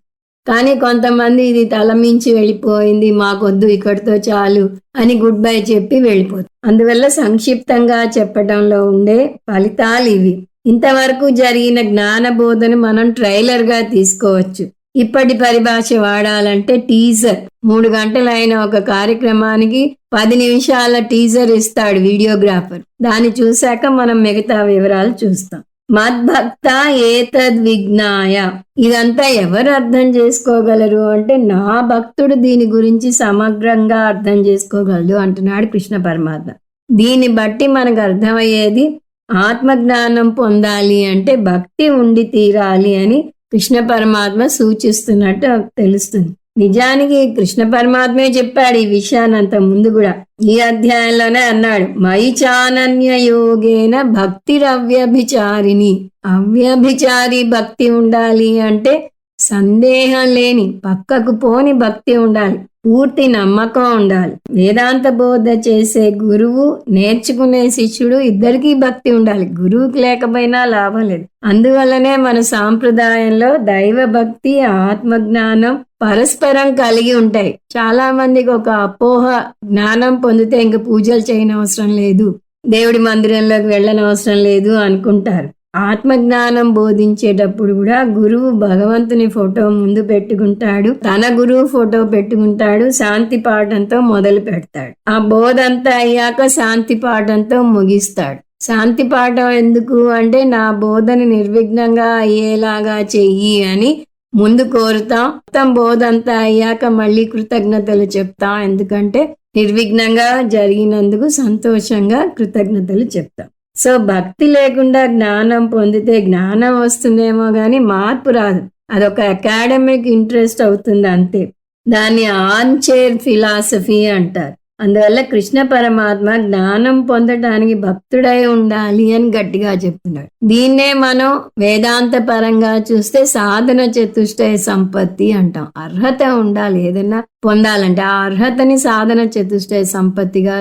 కానీ కొంతమంది ఇది తలమించి వెళ్ళిపోయింది, మాకొద్దు, ఇక్కడితో చాలు అని గుడ్ బై చెప్పి వెళ్ళిపోతారు. అందువల్ల సంక్షిప్తంగా చెప్పడంలో ఉండే ఫలితాలు ఇవి. ఇంతవరకు జరిగిన జ్ఞాన బోధను మనం ట్రైలర్ గా తీసుకోవచ్చు. ఇప్పటి పరిభాష వాడాలంటే టీజర్. 3 గంటలైన ఒక కార్యక్రమానికి 10 నిమిషాల టీజర్ ఇస్తాడు వీడియోగ్రాఫర్. దాన్ని చూశాక మనం మిగతా వివరాలు చూస్తాం. మద్భక్త ఏతద్ విజ్ఞాయ, ఇదంతా ఎవరు అర్థం చేసుకోగలరు అంటే నా భక్తుడు దీని గురించి సమగ్రంగా అర్థం చేసుకోగలడు అంటున్నాడు కృష్ణ పరమాత్మ. దీన్ని బట్టి మనకు అర్థమయ్యేది ఆత్మజ్ఞానం పొందాలి అంటే భక్తి ఉండి తీరాలి అని కృష్ణ పరమాత్మ సూచిస్తున్నట్టు తెలుస్తుంది. నిజానికి కృష్ణ పరమాత్మే చెప్పాడు ఈ విషయాన్ని అంత ముందు కూడా. ఈ అధ్యాయంలోనే అన్నాడు, మయి చానన్య యోగేన భక్తిరవ్యభిచారిణి. అవ్యభిచారి భక్తి ఉండాలి అంటే సందేహం లేని, పక్కకు పోని భక్తి ఉండాలి, పూర్తి నమ్మకం ఉండాలి. వేదాంత బోధ చేసే గురువు, నేర్చుకునే శిష్యుడు ఇద్దరికీ భక్తి ఉండాలి. గురువుకి లేకపోయినా లాభం లేదు. అందువల్లనే మన సాంప్రదాయంలో దైవ భక్తి, ఆత్మజ్ఞానం పరస్పరం కలిగి ఉంటాయి. చాలా మందికి ఒక అపోహ, జ్ఞానం పొందితే ఇంక పూజలు చేయనవసరం లేదు, దేవుడి మందిరంలోకి వెళ్ళనవసరం లేదు అనుకుంటారు. ఆత్మజ్ఞానం బోధించేటప్పుడు కూడా గురువు భగవంతుని ఫోటో ముందు పెట్టుకుంటాడు, తన గురువు ఫోటో పెట్టుకుంటాడు, శాంతి పాఠంతో మొదలు పెడతాడు. ఆ బోధంతా అయ్యాక శాంతి పాఠంతో ముగిస్తాడు. శాంతి పాఠం ఎందుకు అంటే నా బోధని నిర్విఘ్నంగా అయ్యేలాగా చెయ్యి అని ముందు కోరుతాం. మొత్తం బోధంతా అయ్యాక మళ్ళీ కృతజ్ఞతలు చెప్తాం. ఎందుకంటే నిర్విఘ్నంగా జరిగినందుకు సంతోషంగా కృతజ్ఞతలు చెప్తాం. సో భక్తి లేకుండా జ్ఞానం పొందితే జ్ఞానం వస్తుందేమో గాని మార్పు రాదు. అదొక అకాడమిక్ ఇంట్రెస్ట్ అవుతుంది అంతే. దాన్ని ఆన్ చైర్ ఫిలాసఫీ అంటారు. అందువల్ల కృష్ణ పరమాత్మ జ్ఞానం పొందడానికి భక్తుడై ఉండాలి అని గట్టిగా చెప్తున్నాడు. దీన్నే మనం వేదాంత పరంగా చూస్తే సాధన చతుష్టయ సంపత్తి అంటాం. అర్హత ఉండాలి ఏదైనా పొందాలంటే. ఆ అర్హతని సాధన చతుష్టయ సంపత్తిగా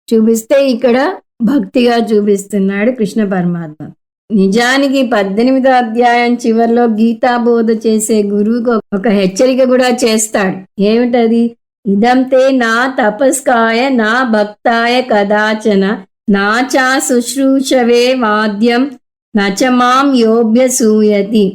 చూపిస్తే ఇక్కడ భక్తిగా చూపిస్తున్నాడు కృష్ణ పరమాత్మ. నిజానికి 18వ అధ్యాయం చివరిలో గీతా బోధ చేసే గురువుకు ఒక హెచ్చరిక కూడా చేస్తాడు. ఏమిటది? ఇదంతే నా తపస్కాయ నా భక్తాయ కదాచన నాచా శుశ్రూషవే వాద్యం నచమాం యోభ్యసూయతి.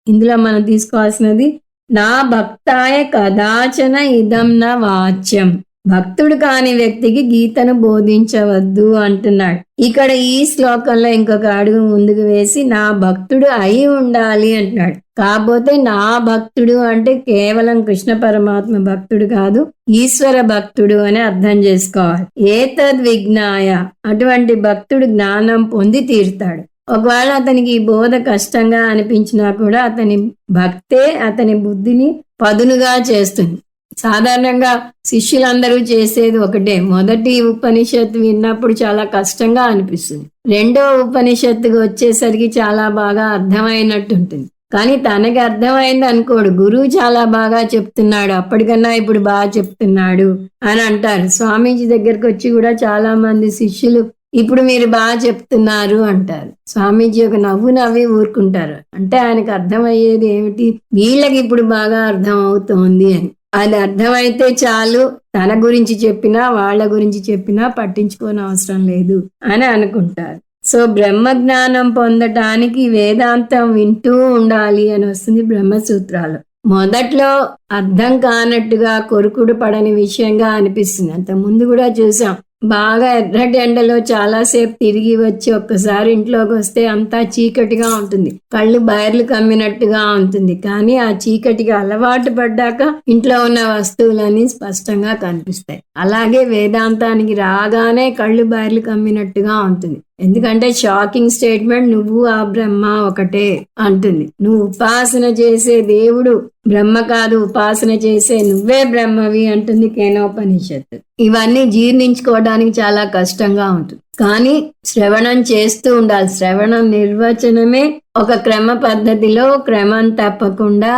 ఇందులో మనం తీసుకోవాల్సినది నా భక్తాయ కదాచన ఇదం న వాచ్యం. భక్తుడు కాని వ్యక్తికి గీతను బోధించవద్దు అంటున్నాడు. ఇక్కడ ఈ శ్లోకంలో ఇంకొక అడుగు ముందుకు వేసి నా భక్తుడు అయి ఉండాలి అంటున్నాడు. కాకపోతే నా భక్తుడు అంటే కేవలం కృష్ణ పరమాత్మ భక్తుడు కాదు, ఈశ్వర భక్తుడు అని అర్థం చేసుకోవాలి. ఏతద్ విజ్ఞాయ, అటువంటి భక్తుడు జ్ఞానం పొంది తీరుతాడు. ఒకవేళ అతనికి ఈ బోధ కష్టంగా అనిపించినా కూడా అతని భక్తే అతని బుద్ధిని పదునుగా చేస్తుంది. సాధారణంగా శిష్యులందరూ చేసేది ఒకటే. మొదటి ఉపనిషత్తు విన్నప్పుడు చాలా కష్టంగా అనిపిస్తుంది. రెండో ఉపనిషత్తుకు వచ్చేసరికి చాలా బాగా అర్థమైనట్టు ఉంటుంది. కానీ తనకి అర్థమైంది అనుకోడు, గురువు చాలా బాగా చెప్తున్నాడు, అప్పటికన్నా ఇప్పుడు బాగా చెప్తున్నాడు అని అంటారు. స్వామీజీ దగ్గరకు వచ్చి కూడా చాలా మంది శిష్యులు ఇప్పుడు మీరు బాగా చెప్తున్నారు అంటారు. స్వామీజీ ఒక నవ్వు నవ్వి ఊరుకుంటారు. అంటే ఆయనకు అర్థమయ్యేది ఏమిటి, వీళ్ళకి ఇప్పుడు బాగా అర్థం అవుతోంది అని. అది అర్థమైతే చాలు, తన గురించి చెప్పినా వాళ్ళ గురించి చెప్పినా పట్టించుకోని అవసరం లేదు అని అనుకుంటారు. సో బ్రహ్మజ్ఞానం పొందటానికి వేదాంతం వింటూ ఉండాలి అని వస్తుంది బ్రహ్మసూత్రాలు. మొదట్లో అర్థం కానట్టుగా కొరుకుడు పడని విషయంగా అనిపిస్తుంది. అంత ముందు కూడా చూసాం, బాగా ఎర్రటి ఎండలో చాలాసేపు తిరిగి వచ్చి ఒక్కసారి ఇంట్లోకి వస్తే అంతా చీకటిగా ఉంటుంది, కళ్ళు బయర్లు కమ్మినట్టుగా ఉంటుంది. కానీ ఆ చీకటికి అలవాటు పడ్డాక ఇంట్లో ఉన్న వస్తువులన్నీ స్పష్టంగా కనిపిస్తాయి. అలాగే వేదాంతానికి రాగానే కళ్ళు బయర్లు కమ్మినట్టుగా ఉంటుంది. ఎందుకంటే షాకింగ్ స్టేట్మెంట్, నువ్వు ఆ బ్రహ్మ ఒకటే అంటుంది. నువ్వు ఉపాసన చేసే దేవుడు బ్రహ్మ కాదు, ఉపాసన చేసే నువ్వే బ్రహ్మవి అంటుంది కేనోపనిషత్తు. ఇవన్నీ జీర్ణించుకోవడానికి చాలా కష్టంగా ఉంటుంది, కానీ శ్రవణం చేస్తూ ఉండాలి. శ్రవణం నిర్వచనమే ఒక క్రమ పద్ధతిలో క్రమం తప్పకుండా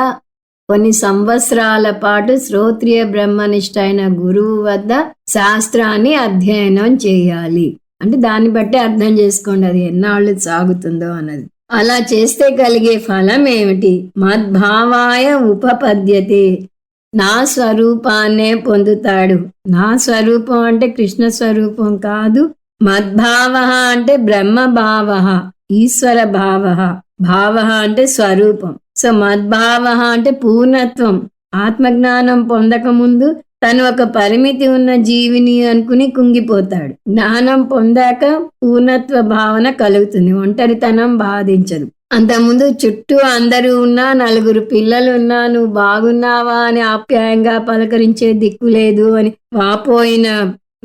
కొన్ని సంవత్సరాల పాటు శ్రోత్రియ బ్రహ్మనిష్ట అయిన గురువు వద్ద శాస్త్రాన్ని అధ్యయనం చేయాలి. అంటే దాన్ని బట్టి అర్థం చేసుకోండి అది ఎన్నాళ్ళు సాగుతుందో అన్నది. అలా చేస్తే కలిగే ఫలం ఏమిటి? మద్భావాయ ఉపపద్యతే, నా స్వరూపాన్నే పొందుతాడు. నా స్వరూపం అంటే కృష్ణ స్వరూపం కాదు. మద్భావ అంటే బ్రహ్మభావ, ఈశ్వర భావ. భావ అంటే స్వరూపం. సో మద్భావ అంటే పూర్ణత్వం. ఆత్మజ్ఞానం పొందక ముందు తను ఒక పరిమితి ఉన్న జీవిని అనుకుని కుంగిపోతాడు. జ్ఞానం పొందాక పూర్ణత్వ భావన కలుగుతుంది, ఒంటరితనం బాధించదు. అంతకుముందు చుట్టూ అందరూ ఉన్నా, నలుగురు పిల్లలు ఉన్నా, నువ్వు బాగున్నావా అని ఆప్యాయంగా పలకరించే దిక్కు లేదు అని వాపోయిన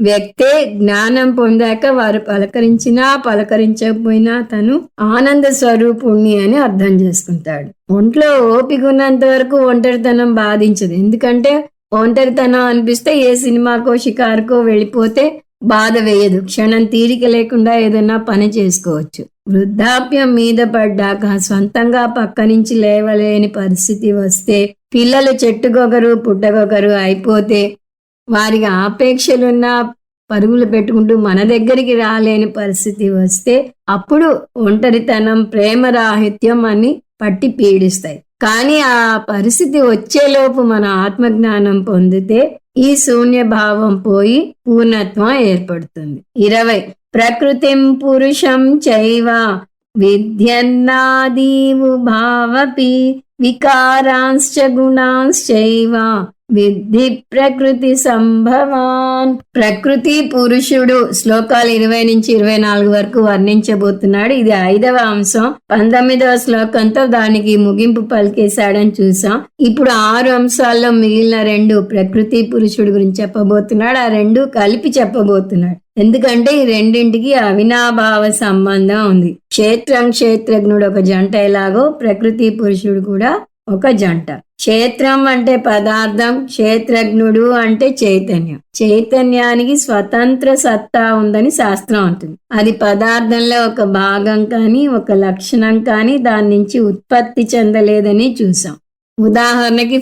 వ్యక్తే జ్ఞానం పొందాక వారు పలకరించినా పలకరించకపోయినా తను ఆనంద స్వరూపుణ్ణి అని అర్థం చేసుకుంటాడు. ఒంట్లో ఓపిక ఉన్నంత వరకు ఒంటరితనం బాధించదు. ఎందుకంటే ఒంటరితనం అనిపిస్తే ఏ సినిమాకో షికారుకో వెళ్ళిపోతే బాధ వేయదు. క్షణం తీరిక లేకుండా ఏదైనా పని చేసుకోవచ్చు. వృద్ధాప్యం మీద పడ్డాక సొంతంగా పక్క నుంచి లేవలేని పరిస్థితి వస్తే, పిల్లలు చెట్టుకొకరు పుట్టకొకరు అయిపోతే, వారికి ఆపేక్షలున్న పరుగులు పెట్టుకుంటూ మన దగ్గరికి రాలేని పరిస్థితి వస్తే, అప్పుడు ఒంటరితనం ప్రేమరాహిత్యం అని పట్టి పీడిస్తాయి. కానీ ఆ పరిస్థితి వచ్చేలోపు మన ఆత్మజ్ఞానం పొందితే ఈ శూన్యభావం పోయి పూర్ణత్వం ఏర్పడుతుంది. 20 ప్రకృతిం పురుషం చైవ విద్యన్నాదీవు భావపి వికారాంశ్చ గుణాంశ్చైవ విద్ధి ప్రకృతి సంభవాన్. ప్రకృతి పురుషుడు శ్లోకాలు 20 నుంచి 24 వరకు వర్ణించబోతున్నాడు. ఇది 5వ అంశం. 19వ శ్లోకంతో దానికి ముగింపు పలికేశాడని చూసాం. ఇప్పుడు 6 అంశాల్లో మిగిలిన 2 ప్రకృతి పురుషుడు గురించి చెప్పబోతున్నాడు. ఆ 2 కలిపి చెప్పబోతున్నాడు. ఎందుకంటే ఈ రెండింటికి అవినాభావ సంబంధం ఉంది. క్షేత్రం క్షేత్రజ్ఞుడు ఒక జంట ఎలాగో ప్రకృతి పురుషుడు కూడా ఒక జంట. క్షేత్రం అంటే పదార్థం, క్షేత్రజ్ఞుడు అంటే చైతన్యం. చైతన్యానికి స్వతంత్ర సత్తా ఉందని శాస్త్రం అంటుంది. అది పదార్థంలో ఒక భాగం కానీ ఒక లక్షణం కానీ దాని నుంచి ఉత్పత్తి చెందలేదని చూసాం. ఉదాహరణకి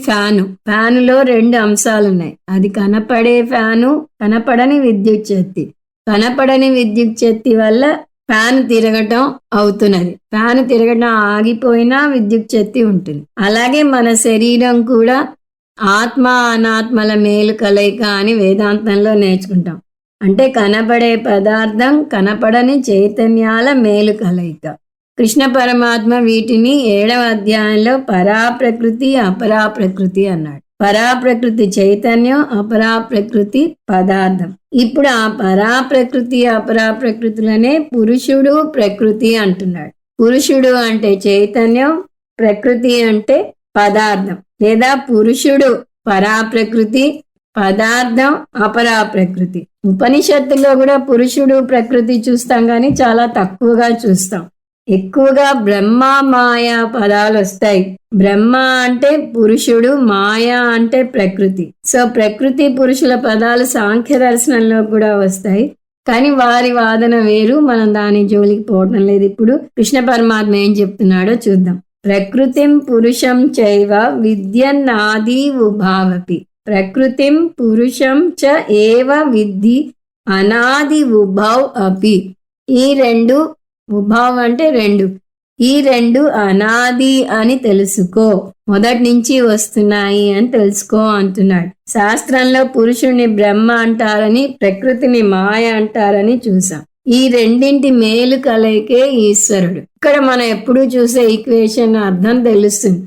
ఫ్యానులో 2 అంశాలున్నాయి. అది కనపడే ఫ్యాను, కనపడని విద్యుత్ శక్తి. కనపడని విద్యుత్ శక్తి వల్ల ఫ్యాన్ తిరగటం అవుతున్నది. ఫ్యాన్ తిరగటం ఆగిపోయినా విద్యుత్ శక్తి ఉంటుంది. అలాగే మన శరీరం కూడా ఆత్మ అనాత్మల మేలు కలయిక అని వేదాంతంలో నేర్చుకుంటాం. అంటే కనపడే పదార్థం, కనపడని చైతన్యాల మేలు కలయిక. కృష్ణ పరమాత్మ వీటిని 7వ అధ్యాయంలో పరాప్రకృతి అపరాప్రకృతి అన్నాడు. పరాప్రకృతి చైతన్యం, అపరాప్రకృతి పదార్థం. ఇప్పుడు ఆ పరాప్రకృతి అపరాప్రకృతులనే పురుషుడు ప్రకృతి అంటున్నాడు. పురుషుడు అంటే చైతన్యం, ప్రకృతి అంటే పదార్థం. లేదా పురుషుడు పరాప్రకృతి, పదార్థం అపరాప్రకృతి. ఉపనిషత్తులో కూడా పురుషుడు ప్రకృతి చూస్తాం కానీ చాలా తక్కువగా చూస్తాం. ఎక్కువగా బ్రహ్మ మాయా పదాలు వస్తాయి. బ్రహ్మ అంటే పురుషుడు, మాయా అంటే ప్రకృతి. సో ప్రకృతి పురుషుల పదాలు సాంఖ్య దర్శనంలో కూడా వస్తాయి. కానీ వారి వాదన వేరు, మనం దాని జోలికి పోవటం లేదు. ఇప్పుడు కృష్ణ పరమాత్మ ఏం చెప్తున్నాడో చూద్దాం. ప్రకృతిం పురుషం చైవ విద్యన్నాది ఉభావపి. ప్రకృతిం పురుషం చ ఏవ విద్ధి అనాది ఉభౌ అపి. ఈ 2 ఉభావం అంటే 2. ఈ 2 అనాది అని తెలుసుకో, మొదటి నుంచి వస్తున్నాయి అని తెలుసుకో అంటున్నాడు. శాస్త్రంలో పురుషుణ్ణి బ్రహ్మ అంటారని, ప్రకృతిని మాయ అంటారని చూసాం. ఈ రెండింటి మేలు కలయికే ఈశ్వరుడు. ఇక్కడ మనం ఎప్పుడూ చూసే ఈక్వేషన్ అర్థం తెలుస్తుంది.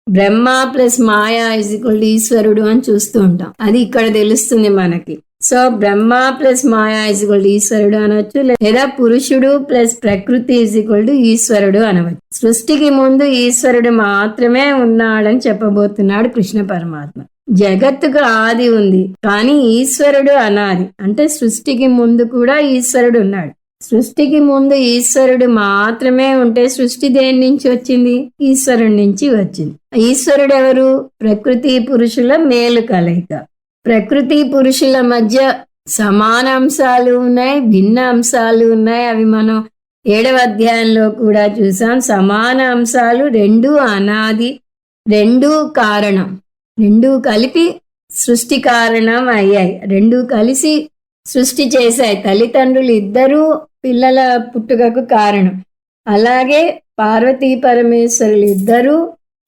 బ్రహ్మ ప్లస్ మాయా ఈక్వల్ ఈశ్వరుడు అని చూస్తూ ఉంటాం. అది ఇక్కడ తెలుస్తుంది మనకి. So Brahma plus Maya is equal to ఈశ్వరుడు అనవచ్చు, లేదా పురుషుడు ప్లస్ ప్రకృతి ఈజ్ ఈక్వల్ టు ఈశ్వరుడు అనవచ్చు. సృష్టికి ముందు ఈశ్వరుడు మాత్రమే ఉన్నాడని చెప్పబోతున్నాడు కృష్ణ పరమాత్మ. జగత్తుకు ఆది ఉంది, కానీ ఈశ్వరుడు అనాది. అంటే సృష్టికి ముందు కూడా ఈశ్వరుడు ఉన్నాడు. సృష్టికి ముందు ఈశ్వరుడు మాత్రమే ఉంటే సృష్టి దేని నుంచి వచ్చింది? ఈశ్వరుడి నుంచి వచ్చింది. ఈశ్వరుడు ఎవరు? ప్రకృతి పురుషుల మేలు కలయిక. ప్రకృతి పురుషుల మధ్య సమాన అంశాలు ఉన్నాయి, భిన్న అంశాలు ఉన్నాయి. అవి మనం 7వ అధ్యాయంలో కూడా చూసాం. సమాన అంశాలు రెండు అనాది, రెండు కారణం, రెండు కలిపి సృష్టి కారణం అయ్యాయి. రెండు కలిసి సృష్టి చేశాయి. తల్లిదండ్రులు ఇద్దరూ పిల్లల పుట్టుకకు కారణం. అలాగే పార్వతీ పరమేశ్వరులు ఇద్దరూ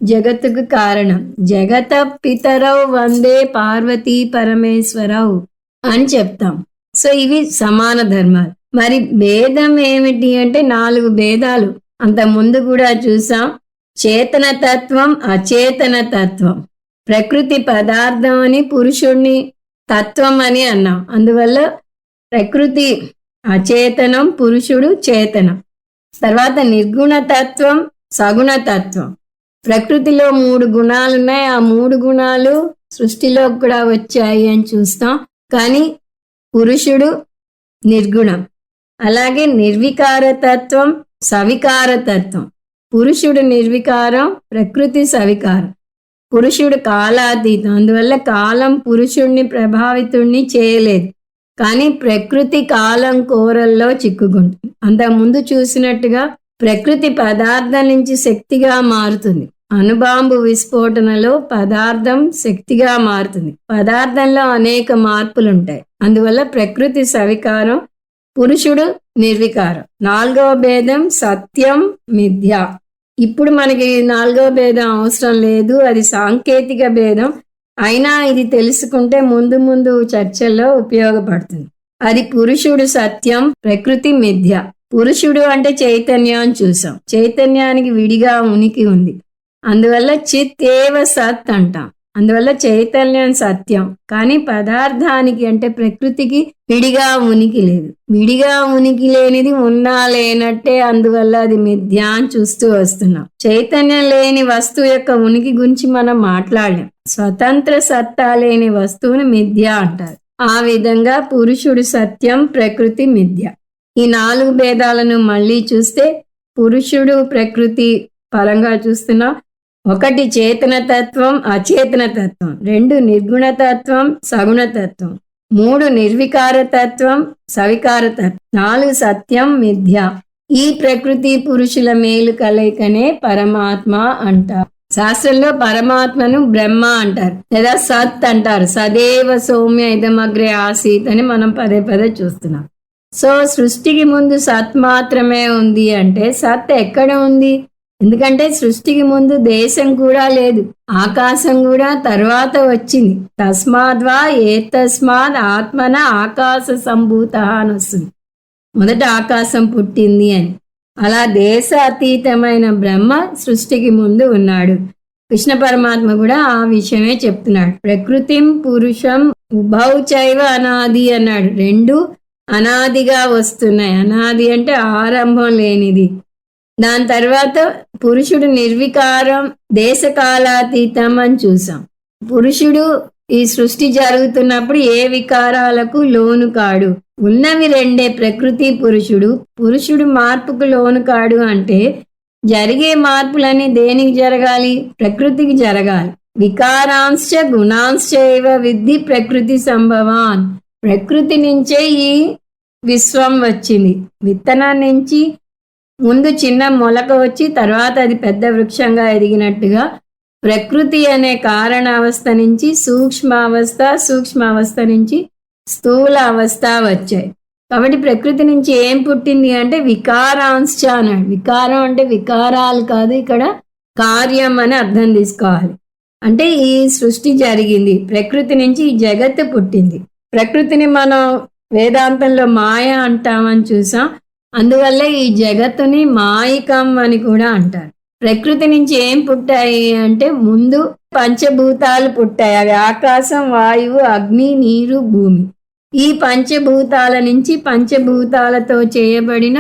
జగత్తుకు కారణం. జగత పితరౌ వందే పార్వతీ పరమేశ్వరౌ అని చెప్తాం. సో ఇవి సమాన ధర్మాలు. మరి భేదం ఏమిటి అంటే 4 భేదాలు అంత ముందు కూడా చూసాం. చేతన తత్వం, అచేతన తత్వం. ప్రకృతి పదార్థం అని, పురుషుణ్ణి తత్వం అని అన్నాం. అందువల్ల ప్రకృతి అచేతనం, పురుషుడు చేతనం. తర్వాత నిర్గుణ తత్వం, సగుణ తత్వం. ప్రకృతిలో 3 గుణాలు ఉన్నాయి. ఆ 3 గుణాలు సృష్టిలో కూడా వచ్చాయి అని చూస్తాం. కానీ పురుషుడు నిర్గుణం. అలాగే నిర్వికార తత్వం, సవికార తత్వం. పురుషుడు నిర్వికారం, ప్రకృతి సవికారం. పురుషుడు కాలాతీతం. అందువల్ల కాలం పురుషుణ్ణి ప్రభావితుణ్ణి చేయలేదు. కానీ ప్రకృతి కాలం కోరల్లో చిక్కుకుంటుంది. అంతకుముందు చూసినట్టుగా ప్రకృతి పదార్థం నుంచి శక్తిగా మారుతుంది. అణుబాంబు విస్ఫోటనలో పదార్థం శక్తిగా మారుతుంది. పదార్థంలో అనేక మార్పులు ఉంటాయి. అందువల్ల ప్రకృతి సవికారం, పురుషుడు నిర్వికారం. 4వ భేదం సత్యం, మిథ్య. ఇప్పుడు మనకి 4వ భేదం అవసరం లేదు, అది సాంకేతిక భేదం. అయినా ఇది తెలుసుకుంటే ముందు ముందు చర్చల్లో ఉపయోగపడుతుంది. అది పురుషుడు సత్యం, ప్రకృతి మిథ్య. పురుషుడు అంటే చైతన్యం అని చూసాం. చైతన్యానికి విడిగా ఉనికి ఉంది. అందువల్ల చిత్ ఏవ సత్ అంటాం. అందువల్ల చైతన్యం సత్యం. కానీ పదార్థానికి అంటే ప్రకృతికి విడిగా ఉనికి లేదు. విడిగా ఉనికి లేనిది ఉన్నా లేనట్టే. అందువల్ల అది మిథ్య అని చూస్తూ వస్తున్నాం. చైతన్యం లేని వస్తువు యొక్క ఉనికి గురించి మనం మాట్లాడలేం. స్వతంత్ర సత్తా లేని వస్తువుని మిథ్య అంటారు. ఆ విధంగా పురుషుడు సత్యం, ప్రకృతి మిథ్య. ఈ 4 భేదాలను మళ్ళీ చూస్తే పురుషుడు ప్రకృతి పరంగా చూస్తున్నాం. 1 చేతన తత్వం, అచేతన తత్వం. 2 నిర్గుణ తత్వం, సగుణ తత్వం. 3 నిర్వికార తత్వం, సవికార తత్వం. 4 సత్యం, మిథ్య. ఈ ప్రకృతి పురుషుల మేలు కలయికనే పరమాత్మ అంటారు. శాస్త్రంలో పరమాత్మను బ్రహ్మ అంటారు, లేదా సత్ అంటారు. సదేవ సౌమ్య ఇదమగ్రే ఆసీత్ అని మనం పదే పదే చూస్తున్నాం. సో సృష్టికి ముందు సత్ మాత్రమే ఉంది అంటే సత్ ఎక్కడ ఉంది? ఎందుకంటే సృష్టికి ముందు దేశం కూడా లేదు, ఆకాశం కూడా తర్వాత వచ్చింది. తస్మాద్వా ఏతస్మాద్ ఆత్మన ఆకాశ సంభూత అని వస్తుంది. మొదట ఆకాశం పుట్టింది అని. అలా దేశ అతీతమైన బ్రహ్మ సృష్టికి ముందు ఉన్నాడు. కృష్ణ పరమాత్మ కూడా ఆ విషయమే చెప్తున్నాడు. ప్రకృతిం పురుషం ఉభౌ చైవ అనాది అన్నాడు. 2 అనాదిగా వస్తున్నాయి. అనాది అంటే ఆరంభం లేనిది. దాని తర్వాత పురుషుడు నిర్వికారం, దేశకాలాతీతం అని చూసాం. పురుషుడు ఈ సృష్టి జరుగుతున్నప్పుడు ఏ వికారాలకు లోను కాడు. ఉన్నవి 2, ప్రకృతి పురుషుడు. పురుషుడు మార్పుకు లోను కాడు అంటే జరిగే మార్పులన్నీ దేనికి జరగాలి? ప్రకృతికి జరగాలి. వికారాంశ గుణాంశైవ విద్ధి ప్రకృతి సంభవాన్. ప్రకృతి నుంచే ఈ విశ్వం వచ్చింది. విత్తనం నుంచి ముందు చిన్న మొలక వచ్చి తర్వాత అది పెద్ద వృక్షంగా ఎదిగినట్టుగా ప్రకృతి అనే కారణావస్థ నుంచి సూక్ష్మావస్థ నుంచి స్థూల అవస్థ వచ్చాయి. కాబట్టి ప్రకృతి నుంచి ఏం పుట్టింది అంటే వికారాంశ అన్నాడు. వికారం అంటే వికారాలు కాదు, ఇక్కడ కార్యం అని అర్థం తీసుకోవాలి. అంటే ఈ సృష్టి జరిగింది, ప్రకృతి నుంచి ఈ జగత్తు పుట్టింది. ప్రకృతిని మనం వేదాంతంలో మాయ అంటామని చూసాం. అందువల్ల ఈ జగత్తుని మాయికం అని కూడా అంటారు. ప్రకృతి నుంచి ఏం పుట్టాయి అంటే ముందు పంచభూతాలు పుట్టాయి. అవి ఆకాశం, వాయువు, అగ్ని, నీరు, భూమి. ఈ పంచభూతాల నుంచి పంచభూతాలతో చేయబడిన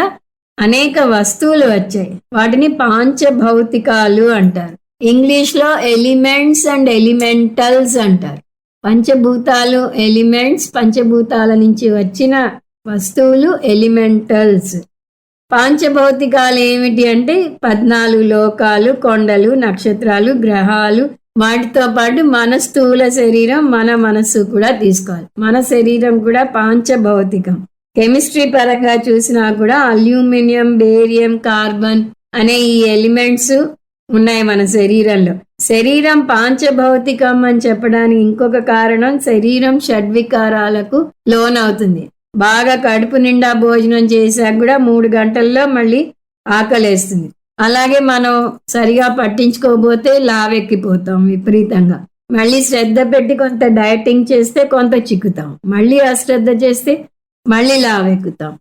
అనేక వస్తువులు వచ్చాయి. వాటిని పాంచభౌతికాలు అంటారు. ఇంగ్లీష్లో ఎలిమెంట్స్ అండ్ ఎలిమెంటల్స్ అంటారు. పంచభూతాలు ఎలిమెంట్స్, పంచభూతాల నుంచి వచ్చిన వస్తువులు ఎలిమెంటల్స్. పాంచభౌతికాలు ఏమిటి అంటే 14 లోకాలు, కొండలు, నక్షత్రాలు, గ్రహాలు, వాటితో పాటు మన స్థూల శరీరం, మన మనస్సు కూడా తీసుకోవాలి. మన శరీరం కూడా పాంచభౌతికం. కెమిస్ట్రీ పరంగా చూసినా కూడా అల్యూమినియం, బేరియం, కార్బన్ అనే ఈ ఎలిమెంట్స్ ఉన్నాయి మన శరీరంలో. శరీరం పాంచభౌతికం అని చెప్పడానికి ఇంకొక కారణం, శరీరం షడ్వికారాలకు లోనవుతుంది. బాగా కడుపు నిండా భోజనం చేశాక కూడా 3 గంటల్లో మళ్ళీ ఆకలేస్తుంది. అలాగే మనం సరిగా పట్టించుకోకపోతే లావెక్కిపోతాం విపరీతంగా. మళ్ళీ శ్రద్ధ పెట్టి కొంత డయటింగ్ చేస్తే కొంత చిక్కుతాం, మళ్ళీ అశ్రద్ధ చేస్తే మళ్ళీ లావెక్కుతాం.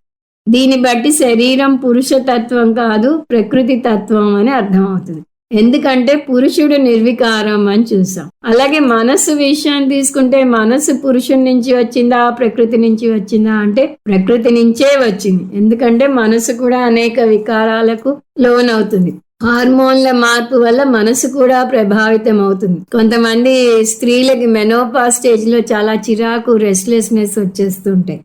దీన్ని బట్టి శరీరం పురుషతత్వం కాదు, ప్రకృతి తత్వం అని అర్థమవుతుంది. ఎందుకంటే పురుషుడు నిర్వికారం అని చూసాం. అలాగే మనస్సు విషయాన్ని తీసుకుంటే మనస్సు పురుషుడి నుంచి వచ్చిందా, ప్రకృతి నుంచి వచ్చిందా అంటే ప్రకృతి నుంచే వచ్చింది. ఎందుకంటే మనసు కూడా అనేక వికారాలకు లోనవుతుంది. హార్మోన్ల మార్పు వల్ల మనసు కూడా ప్రభావితం అవుతుంది. కొంతమంది స్త్రీలకి మెనోపాజ్ స్టేజ్ లో చాలా చిరాకు, రెస్ట్లెస్నెస్ వచ్చేస్తుంటాయి.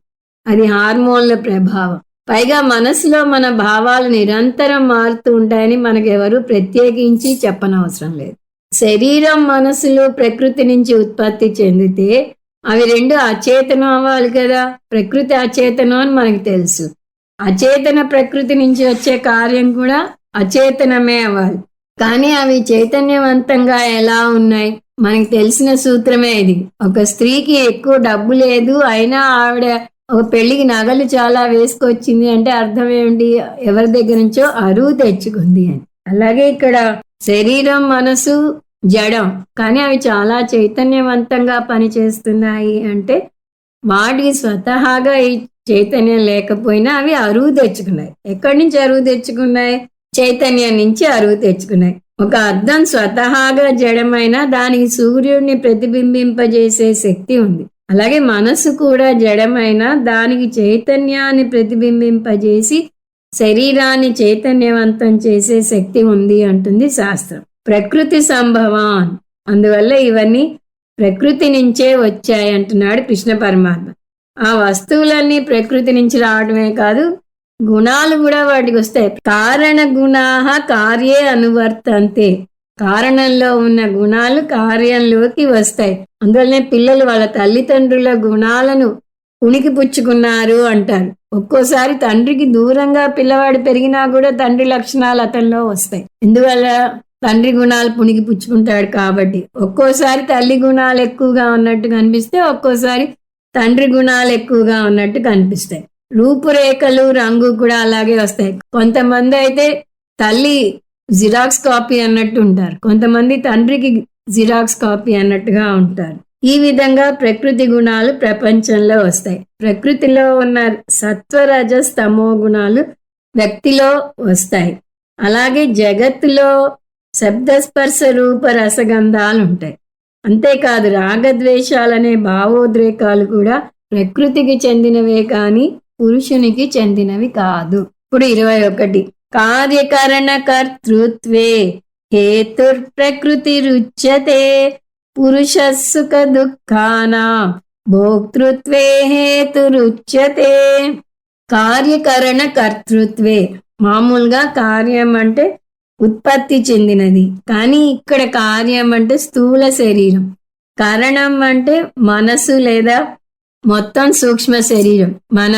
అది హార్మోన్ల ప్రభావం. పైగా మనసులో మన భావాలు నిరంతరం మారుతూ ఉంటాయని మనకెవరు ప్రత్యేకించి చెప్పనవసరం లేదు. శరీరం, మనసులు ప్రకృతి నుంచి ఉత్పత్తి చెందితే అవి రెండు అచేతనం అవ్వాలి కదా. ప్రకృతి అచేతనం అని మనకు తెలుసు. అచేతన ప్రకృతి నుంచి వచ్చే కార్యం కూడా అచేతనమే అవ్వాలి. కానీ అవి చైతన్యవంతంగా ఎలా ఉన్నాయి? మనకి తెలిసిన సూత్రమే ఇది. ఒక స్త్రీకి ఎక్కువ డబ్బు లేదు, అయినా ఆవిడ ఒక పెళ్లికి నగలు చాలా వేసుకొచ్చింది అంటే అర్థం ఏమిటి? ఎవరి దగ్గర నుంచో అరువు తెచ్చుకుంది అని. అలాగే ఇక్కడ శరీరం, మనసు జడం, కానీ అవి చాలా చైతన్యవంతంగా పనిచేస్తున్నాయి అంటే వాటికి స్వతహాగా ఈ చైతన్యం లేకపోయినా అవి అరువు తెచ్చుకున్నాయి. ఎక్కడి నుంచి అరువు తెచ్చుకున్నాయి? చైతన్యం నుంచి అరువు తెచ్చుకున్నాయి. ఒక అద్దం స్వతహాగా జడమైన దానికి సూర్యుడిని ప్రతిబింబింపజేసే శక్తి ఉంది. అలాగే మనసు కూడా జడమైన దానికి చైతన్యాన్ని ప్రతిబింబింపజేసి శరీరాన్ని చైతన్యవంతం చేసే శక్తి ఉంది అంటుంది శాస్త్రం. ప్రకృతి సంభవాన్, అందువల్ల ఇవన్నీ ప్రకృతి నుంచే వచ్చాయి అంటున్నాడు కృష్ణ పరమాత్మ. ఆ వస్తువులన్నీ ప్రకృతి నుంచి రావడమే కాదు, గుణాలు కూడా వాటికి వస్తాయి. కారణ గుణాః కార్యే అనువర్తంతే. కారణంలో ఉన్న గుణాలు కార్యంలోకి వస్తాయి. అందువల్లనే పిల్లలు వాళ్ళ తల్లిదండ్రుల గుణాలను ఉనికి పుచ్చుకున్నారు అంటారు. ఒక్కోసారి తండ్రికి దూరంగా పిల్లవాడు పెరిగినా కూడా తండ్రి లక్షణాలు అతనిలో వస్తాయి. ఎందువల్ల? తండ్రి గుణాలు పుణికి పుచ్చుకుంటాడు కాబట్టి. ఒక్కోసారి తల్లి గుణాలు ఎక్కువగా ఉన్నట్టు కనిపిస్తే, ఒక్కోసారి తండ్రి గుణాలు ఎక్కువగా ఉన్నట్టు కనిపిస్తాయి. రూపురేఖలు, రంగు కూడా అలాగే వస్తాయి. కొంతమంది అయితే తల్లి జిరాక్స్ కాపీ అన్నట్టు ఉంటారు, కొంతమంది తండ్రికి జిరాక్స్ కాపీ అన్నట్టుగా ఉంటారు. ఈ విధంగా ప్రకృతి గుణాలు ప్రపంచంలో వస్తాయి. ప్రకృతిలో ఉన్న సత్వరజస్ తమో గుణాలు వ్యక్తిలో వస్తాయి. అలాగే జగత్తులో శబ్దస్పర్శ రూప రసగంధాలు ఉంటాయి. అంతేకాదు రాగద్వేషాలనే భావోద్రేకాలు కూడా ప్రకృతికి చెందినవే కానీ పురుషునికి చెందినవి కాదు. ఇప్పుడు 21. కార్యకరణ కర్తృత్వే హేతుర్ ప్రకృతిరుచ్యతే పురుష సుఖ దుఃఖానాం భోక్తృత్వే హేతురుచ్యతే. కార్యకరణ కర్తృత్వే, మామూలుగా కార్యం అంటే ఉత్పత్తి చెందినది, కానీ ఇక్కడ కార్యం అంటే స్థూల శరీరం, కరణం అంటే మనసు లేదా మొత్తం సూక్ష్మ శరీరం. మన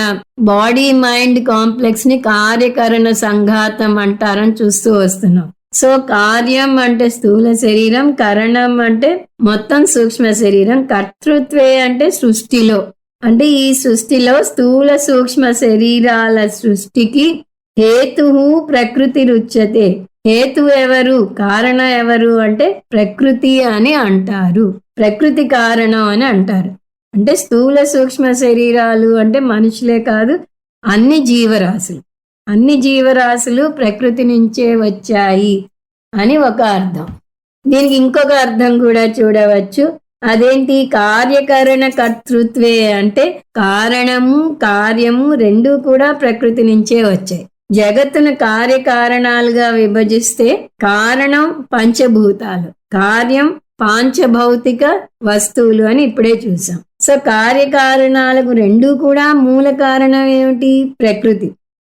బాడీ మైండ్ కాంప్లెక్స్ ని కార్యకరణ సంఘాతం అంటారని చూస్తూ వస్తున్నాం. సో కార్యం అంటే స్థూల శరీరం, కరణం అంటే మొత్తం సూక్ష్మ శరీరం, కర్తృత్వే అంటే సృష్టిలో, అంటే ఈ సృష్టిలో స్థూల సూక్ష్మ శరీరాల సృష్టికి హేతువు ప్రకృతి రుచ్యతే. హేతు ఎవరు, కారణం ఎవరు అంటే ప్రకృతి అని అంటారు. ప్రకృతి కారణం అని అంటారు. అంటే స్థూల సూక్ష్మ శరీరాలు అంటే మనుషులే కాదు, అన్ని జీవరాశులు. అన్ని జీవరాశులు ప్రకృతి నుంచే వచ్చాయి అని ఒక అర్థం. దీనికి ఇంకొక అర్థం కూడా చూడవచ్చు. అదేంటి కార్యకరణ కర్తృత్వే అంటే కారణము కార్యము రెండూ కూడా ప్రకృతి నుంచే వచ్చాయి. జగత్తును కార్యకారణాలుగా విభజిస్తే కారణం పంచభూతాలు, కార్యం పాంచభౌతిక వస్తువులు అని ఇప్పుడే చూసాం. సో కార్యకారణాలకు రెండూ కూడా మూల కారణం ఏమిటి? ప్రకృతి.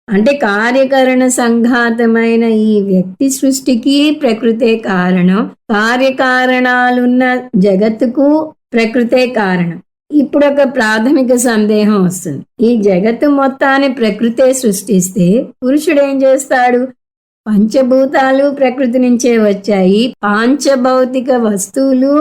అంటే కార్యకరణ సంఘాతమైన ఈ వ్యక్తి సృష్టికి ప్రకృతే కారణం, కార్యకారణాలున్న జగత్తుకు ప్రకృతే కారణం. ఇప్పుడు ఒక ప్రాథమిక సందేహం వస్తుంది. ఈ జగత్తు మొత్తాన్ని ప్రకృతే సృష్టిస్తే పురుషుడు ఏం చేస్తాడు? పంచభూతాలు ప్రకృతి నుంచే వచ్చాయి, పాంచభౌతిక వస్తువులు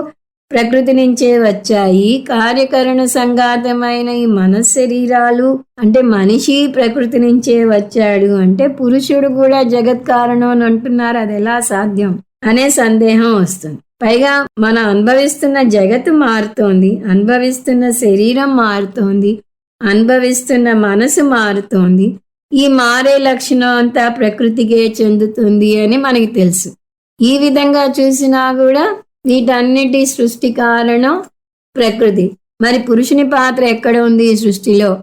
ప్రకృతి నుంచే వచ్చాయి, కార్యకరణ సంఘాతమైన ఈ మనశ్శరీరాలు అంటే మనిషి ప్రకృతి నుంచే వచ్చాడు అంటే పురుషుడు కూడా జగత్ కారణం అని అంటున్నారు. అది ఎలా సాధ్యం అనే సందేహం వస్తుంది. పైగా మనం అనుభవిస్తున్న జగత్తు మారుతోంది, అనుభవిస్తున్న శరీరం మారుతోంది, అనుభవిస్తున్న మనసు మారుతోంది. ఈ మారే లక్షణం అంతా ప్రకృతికే చెందుతుంది అని మనకి తెలుసు. ఈ విధంగా చూసినా కూడా వీటన్నిటి సృష్టి కారణం ప్రకృతి. మరి పురుషుని పాత్ర ఎక్కడ ఉంది ఈ సృష్టిలో?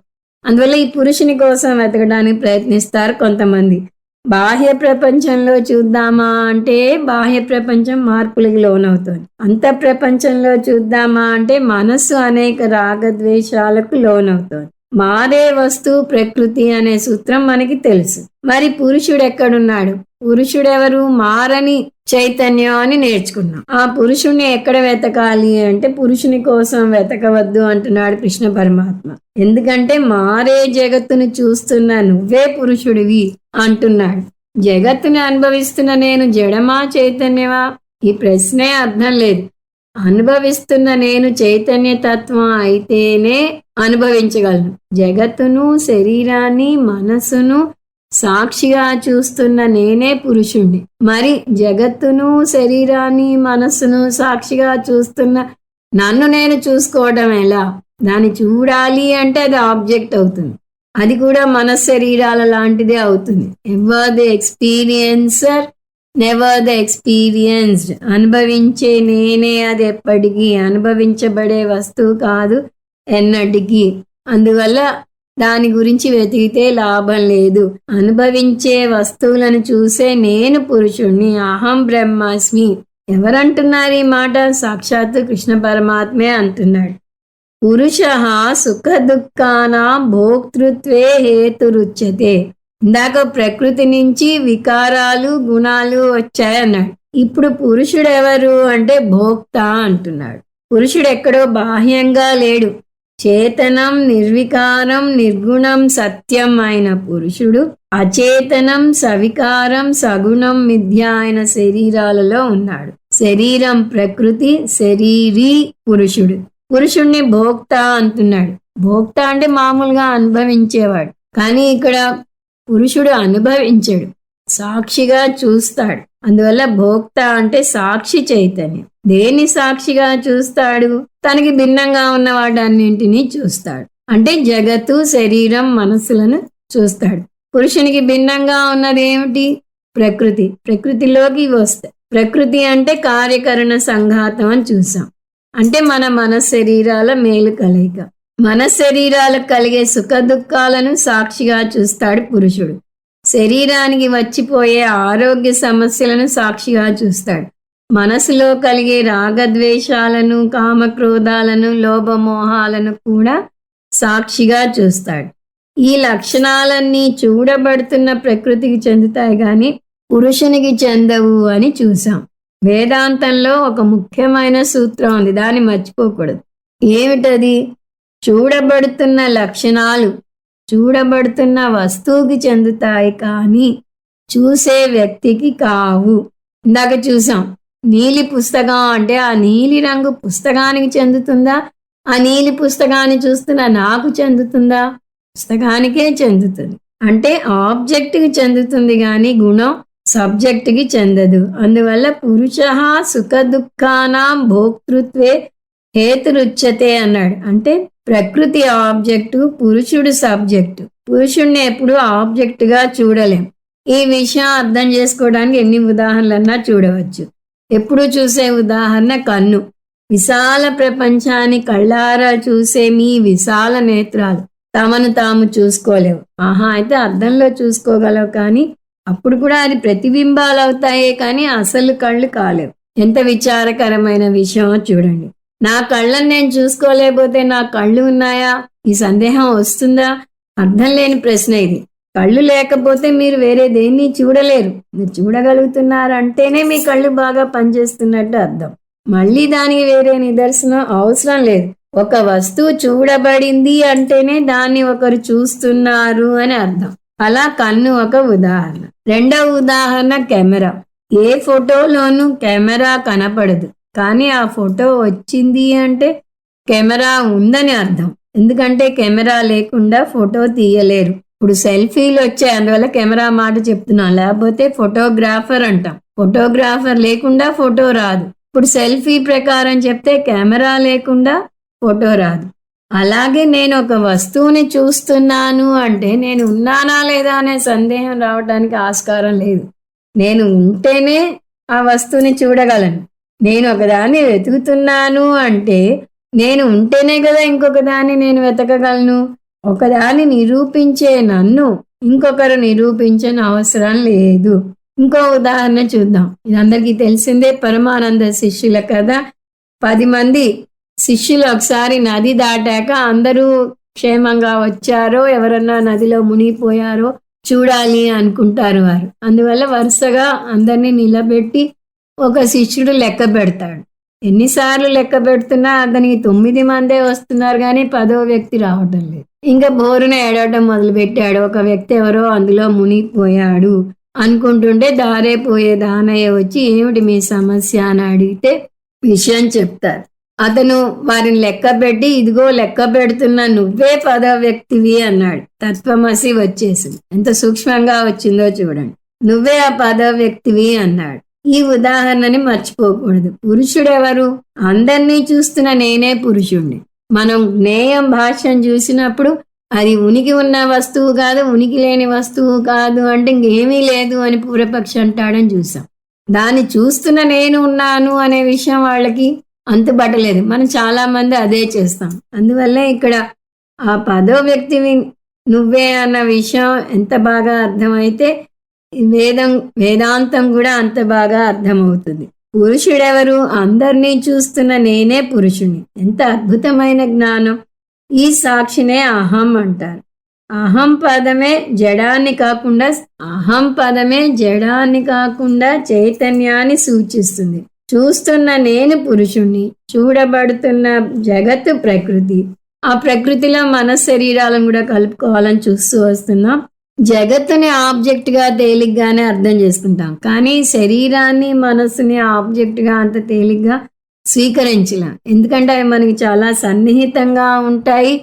అందువల్ల ఈ పురుషుని కోసం వెతకడానికి ప్రయత్నిస్తారు కొంతమంది. బాహ్య ప్రపంచంలో చూద్దామా అంటే బాహ్య ప్రపంచం మార్పులకు లోనవుతుంది. అంత ప్రపంచంలో చూద్దామా అంటే మనస్సు అనేక రాగద్వేషాలకు లోనవుతుంది. మారే వస్తువు ప్రకృతి అనే సూత్రం మనకి తెలుసు. మరి పురుషుడు ఎక్కడున్నాడు? పురుషుడెవరు? మారని చైతన్యం అని నేర్చుకున్నాం. ఆ పురుషుణ్ణి ఎక్కడ వెతకాలి అంటే పురుషుని కోసం వెతకవద్దు అంటున్నాడు కృష్ణ పరమాత్మ. ఎందుకంటే మారే జగత్తును చూస్తున్న నువ్వే పురుషుడివి అంటున్నాడు. జగత్తుని అనుభవిస్తున్న నేను జడమా చైతన్యమా? ఈ ప్రశ్నే అర్థం లేదు. అనుభవిస్తున్న నేను చైతన్య తత్వం అయితేనే అనుభవించగలను. జగత్తును శరీరాన్ని మనసును సాక్షిగా చూస్తున్న నేనే పురుషుణ్ణి. మరి జగత్తును శరీరాన్ని మనస్సును సాక్షిగా చూస్తున్న నన్ను నేను చూసుకోవడం ఎలా? దాన్ని చూడాలి అంటే అది ఆబ్జెక్ట్ అవుతుంది. అది కూడా మన శరీరాల లాంటిదే అవుతుంది. Ever the experiencer never the experienced. అనుభవించే నేనే అది ఎప్పటికీ, అనుభవించబడే వస్తువు కాదు ఎన్నటికీ. అందువల్ల దాని గురించి వెతికితే లాభం లేదు. అనుభవించే వస్తువులను చూసే నేను పురుషుణ్ణి, అహం బ్రహ్మాస్మి. ఎవరంటున్నారు ఈ మాట? సాక్షాత్తు కృష్ణ పరమాత్మే అంటున్నాడు. పురుష సుఖ దుఃఖానాం భోక్తృత్వే హేతురుచ్యతే. ఇందాక ప్రకృతి నుంచి వికారాలు గుణాలు వచ్చాయన్నాడు. ఇప్పుడు పురుషుడు ఎవరు అంటే భోక్త అంటున్నాడు. పురుషుడు ఎక్కడో బాహ్యంగా లేడు. చేతనం నిర్వికారం నిర్గుణం సత్యం అయిన పురుషుడు అచేతనం సవికారం సగుణం మిథ్య అయిన శరీరాలలో ఉన్నాడు. శరీరం ప్రకృతి, శరీరీ పురుషుడు. పురుషుణ్ణి భోక్త అంటున్నాడు. భోక్త అంటే మామూలుగా అనుభవించేవాడు. కానీ ఇక్కడ పురుషుడు అనుభవించడు, సాక్షిగా చూస్తాడు. అందువల్ల భోక్త అంటే సాక్షి చైతన్యం. దేని సాక్షిగా చూస్తాడు? తనకి భిన్నంగా ఉన్న వాటన్నింటినీ చూస్తాడు. అంటే జగత్తు శరీరం మనస్సులను చూస్తాడు. పురుషునికి భిన్నంగా ఉన్నది ఏమిటి? ప్రకృతి. ప్రకృతిలోకి వస్తాయి. ప్రకృతి అంటే కార్యకరణ సంఘాతం అని చూసాం. అంటే మన శరీరాల మేలు కలయిక. మన శరీరాలకు కలిగే సుఖ దుఃఖాలను సాక్షిగా చూస్తాడు పురుషుడు. శరీరానికి వచ్చిపోయే ఆరోగ్య సమస్యలను సాక్షిగా చూస్తాడు. మనసులో కలిగే రాగద్వేషాలను కామక్రోధాలను లోభమోహాలను కూడా సాక్షిగా చూస్తాడు. ఈ లక్షణాలన్నీ చూడబడుతున్న ప్రకృతికి చెందుతాయి కానీ పురుషునికి చెందవు అని చూసాం. వేదాంతంలో ఒక ముఖ్యమైన సూత్రం ఉంది, దాన్ని మర్చిపోకూడదు. ఏమిటది? చూడబడుతున్న లక్షణాలు చూడబడుతున్న వస్తువుకి చెందుతాయి కానీ చూసే వ్యక్తికి కావు. ఇందాక చూసాం నీలి పుస్తకం అంటే ఆ నీలి రంగు పుస్తకానికి చెందుతుందా? ఆ నీలి పుస్తకాన్ని చూస్తున్నా నాకు చెందుతుందా? పుస్తకానికే చెందుతుంది. అంటే ఆబ్జెక్ట్కి చెందుతుంది కానీ గుణం సబ్జెక్ట్కి చెందదు. అందువల్ల పురుష సుఖ దుఃఖానాం భోక్తృత్వే హేతురుచ్యతే అన్నాడు. అంటే ప్రకృతి ఆబ్జెక్టు, పురుషుడు సబ్జెక్టు. పురుషుడిని ఎప్పుడు ఆబ్జెక్టుగా చూడలేం. ఈ విషయం అర్థం చేసుకోవడానికి ఎన్ని ఉదాహరణలన్నా చూడవచ్చు. ఎప్పుడు చూసే ఉదాహరణ కన్ను. విశాల ప్రపంచాన్ని కళ్ళారా చూసే మీ విశాల నేత్రాలు తమను తాము చూసుకోలేవు. అయితే అద్దంలో చూసుకోగలవు, కానీ అప్పుడు కూడా అది ప్రతిబింబాలు అవుతాయే కానీ అసలు కళ్ళు కాలేవు. ఎంత విచారకరమైన విషయం చూడండి. నా కళ్ళని నేను చూసుకోలేకపోతే నా కళ్ళు ఉన్నాయా? ఈ సందేహం వస్తుందా? అర్థం లేని ప్రశ్న ఇది. కళ్ళు లేకపోతే మీరు వేరే దేన్ని చూడలేరు. మీరు చూడగలుగుతున్నారంటేనే మీ కళ్ళు బాగా పనిచేస్తున్నట్టు అర్థం. మళ్ళీ దానికి వేరే నిదర్శనం అవసరం లేదు. ఒక వస్తువు చూడబడింది అంటేనే దాన్ని ఒకరు చూస్తున్నారు అని అర్థం. అలా కన్ను ఒక ఉదాహరణ. రెండవ ఉదాహరణ కెమెరా. ఏ ఫోటోలోనూ కెమెరా కనపడదు, కానీ ఆ ఫోటో వచ్చింది అంటే కెమెరా ఉందని అర్థం. ఎందుకంటే కెమెరా లేకుండా ఫోటో తీయలేరు. ఇప్పుడు సెల్ఫీలు వచ్చాయి, అందువల్ల కెమెరా మాట చెప్తున్నాం. లేకపోతే ఫోటోగ్రాఫర్ అంటాం. ఫోటోగ్రాఫర్ లేకుండా ఫోటో రాదు. ఇప్పుడు సెల్ఫీ ప్రకారం చెప్తే కెమెరా లేకుండా ఫోటో రాదు. అలాగే నేను ఒక వస్తువుని చూస్తున్నాను అంటే నేను ఉన్నానా లేదా అనే సందేహం రావడానికి ఆస్కారం లేదు. నేను ఉంటేనే ఆ వస్తువుని చూడగలను. నేను ఒకదాన్ని వెతుకుతున్నాను అంటే నేను ఉంటేనే కదా ఇంకొక దాన్ని నేను వెతకగలను. ఒకదాన్ని నిరూపించే నన్ను ఇంకొకరు నిరూపించని అవసరం లేదు. ఇంకో ఉదాహరణ చూద్దాం. ఇది అందరికీ తెలిసిందే, పరమానంద శిష్యుల కథ. 10 మంది శిష్యులు ఒకసారి నది దాటాక అందరూ క్షేమంగా వచ్చారో ఎవరన్నా నదిలో మునిగిపోయారో చూడాలి అనుకుంటారు వారు. అందువల్ల వరుసగా అందరినీ నిలబెట్టి ఒక శిష్యుడు లెక్క పెడతాడు. ఎన్నిసార్లు లెక్క పెడుతున్నా అతనికి 9 మందే వస్తున్నారు, కానీ 10వ వ్యక్తి రావటం లేదు. ఇంకా బోరున ఏడవటం మొదలు పెట్టాడు. ఒక వ్యక్తి ఎవరో అందులో మునిగిపోయాడు అనుకుంటుంటే దారే పోయే దానయ్య వచ్చి ఏమిటి మీ సమస్య అని అడిగితే విషయం చెప్తారు. అతను వారిని లెక్క పెట్టి, ఇదిగో లెక్క పెడుతున్నా నువ్వే 10వ వ్యక్తివి అన్నాడు. తత్వమసి వచ్చేసింది. ఎంత సూక్ష్మంగా వచ్చిందో చూడండి. నువ్వే ఆ 10వ వ్యక్తివి అన్నాడు. ఈ ఉదాహరణని మర్చిపోకూడదు. పురుషుడెవరు? అందరినీ చూస్తున్న నేనే పురుషుణ్ణి. మనం జ్ఞేయం భాష్యం చూసినప్పుడు అది ఉనికి ఉన్న వస్తువు కాదు, ఉనికి లేని వస్తువు కాదు అంటే ఇంకేమీ లేదు అని పూర్వపక్షి అంటాడని చూసాం. దాన్ని చూస్తున్న నేను ఉన్నాను అనే విషయం వాళ్ళకి అంతుబట్టలేదు. మనం చాలా మంది అదే చేస్తాం. అందువల్లే ఇక్కడ ఆ 10వ వ్యక్తివి నువ్వే అన్న విషయం ఎంత బాగా అర్థమైతే వేదాంతం కూడా అంత బాగా అర్థమవుతుంది. పురుషుడెవరు? అందరినీ చూస్తున్న నేనే పురుషుని. ఎంత అద్భుతమైన జ్ఞానం! ఈ సాక్షినే అహం అంటారు. అహం పదమే జడాన్ని కాకుండా చైతన్యాన్ని సూచిస్తుంది. చూస్తున్న నేను పురుషుణ్ణి, చూడబడుతున్న జగత్తు ప్రకృతి. ఆ ప్రకృతిలో మన శరీరాలను కూడా కలుపుకోవాలని చూస్తూ వస్తున్నాం. జగత్తుని ఆబ్జెక్ట్ గా తేలిగ్గానే అర్థం చేసుకుంటాం, కానీ శరీరాన్ని మనసుని ఆబ్జెక్ట్ గా అంత తేలిగ్గా స్వీకరించలేం. ఎందుకంటే అవి మనకి చాలా సన్నిహితంగా ఉంటాయి.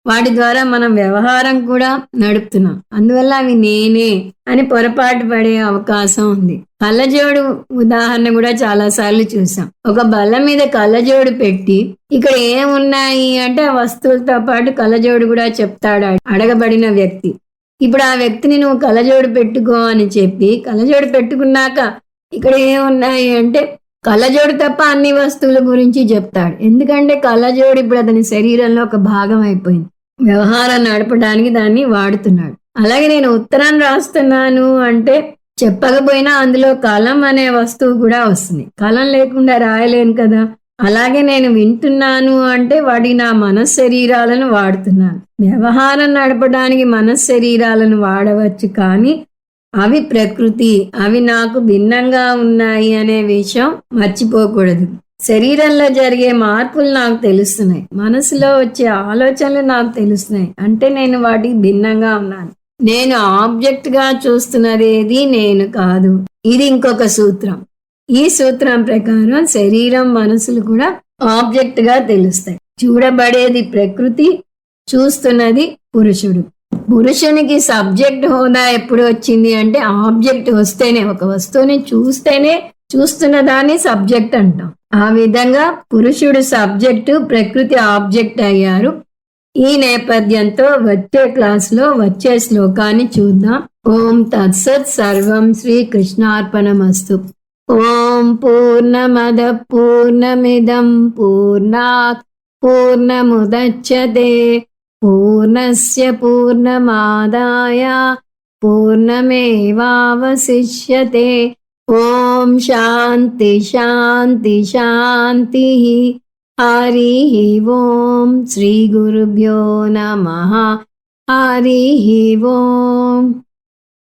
వాటి ద్వారా మనం వ్యవహారం కూడా నడుపుతున్నాం. అందువల్ల అవి నేనే అని పొరపాటు పడే అవకాశం ఉంది. కళ్ళజోడు ఉదాహరణ కూడా చాలా సార్లు చూసాం. ఒక బల్ల మీద కళ్ళజోడు పెట్టి ఇక్కడ ఏమున్నాయి అంటే ఆ వస్తువులతో పాటు కళ్ళజోడు కూడా చెప్తాడు అడగబడిన వ్యక్తి. ఇప్పుడు ఆ వ్యక్తిని నువ్వు కళ్ళజోడు పెట్టుకో అని చెప్పి కళ్ళజోడు పెట్టుకున్నాక ఇక్కడ ఏమున్నాయి అంటే కళ్ళజోడు తప్ప అన్ని వస్తువుల గురించి చెప్తాడు. ఎందుకంటే కళ్ళజోడు ఇప్పుడు అతని శరీరంలో ఒక భాగం అయిపోయింది. వ్యవహారం నడపడానికి దాన్ని వాడుతున్నాడు. అలాగే నేను ఉత్తరం రాస్తున్నాను అంటే చెప్పకపోయినా అందులో కలం అనే వస్తువు కూడా వస్తుంది. కలం లేకుండా రాయలేను కదా. అలాగే నేను వింటున్నాను అంటే వాటి నా మనశ్శరీరాలను వాడుతున్నాను. వ్యవహారం నడపడానికి మనశ్శరీరాలను వాడవచ్చు, కానీ అవి ప్రకృతి, అవి నాకు భిన్నంగా ఉన్నాయి అనే విషయం మర్చిపోకూడదు. శరీరంలో జరిగే మార్పులు నాకు తెలుస్తున్నాయి, మనసులో వచ్చే ఆలోచనలు నాకు తెలుస్తున్నాయి అంటే నేను వాటికి భిన్నంగా ఉన్నాను. నేను ఆబ్జెక్ట్ గా చూస్తున్నదేది నేను కాదు. ఇది ఇంకొక సూత్రం. ఈ సూత్రం ప్రకారం శరీరం మనసులు కూడా ఆబ్జెక్ట్ గా తెలుస్తాయి. చూడబడేది ప్రకృతి, చూస్తున్నది పురుషుడు. పురుషునికి సబ్జెక్ట్ హోదా ఎప్పుడు వచ్చింది అంటే ఆబ్జెక్ట్ వస్తేనే, ఒక వస్తువుని చూస్తేనే చూస్తున్న దాన్ని సబ్జెక్ట్ అంటాం. ఆ విధంగా పురుషుడు సబ్జెక్టు, ప్రకృతి ఆబ్జెక్ట్ అయ్యారు. ఈ నేపథ్యంతో వచ్చే క్లాసులో వచ్చే శ్లోకాన్ని చూద్దాం. ఓం తత్సత్. సర్వం శ్రీ కృష్ణార్పణమస్తు. ఓం పూర్ణమద పూర్ణమిదం పూర్ణాత్ పూర్ణముదచ్యతే పూర్ణస్య పూర్ణమాదాయ పూర్ణమేవావశిష్యతే. ఓం శాంతి శాంతి శాంతి. హరి ఓం. శ్రీ గురుభ్యో నమః. హరి ఓం.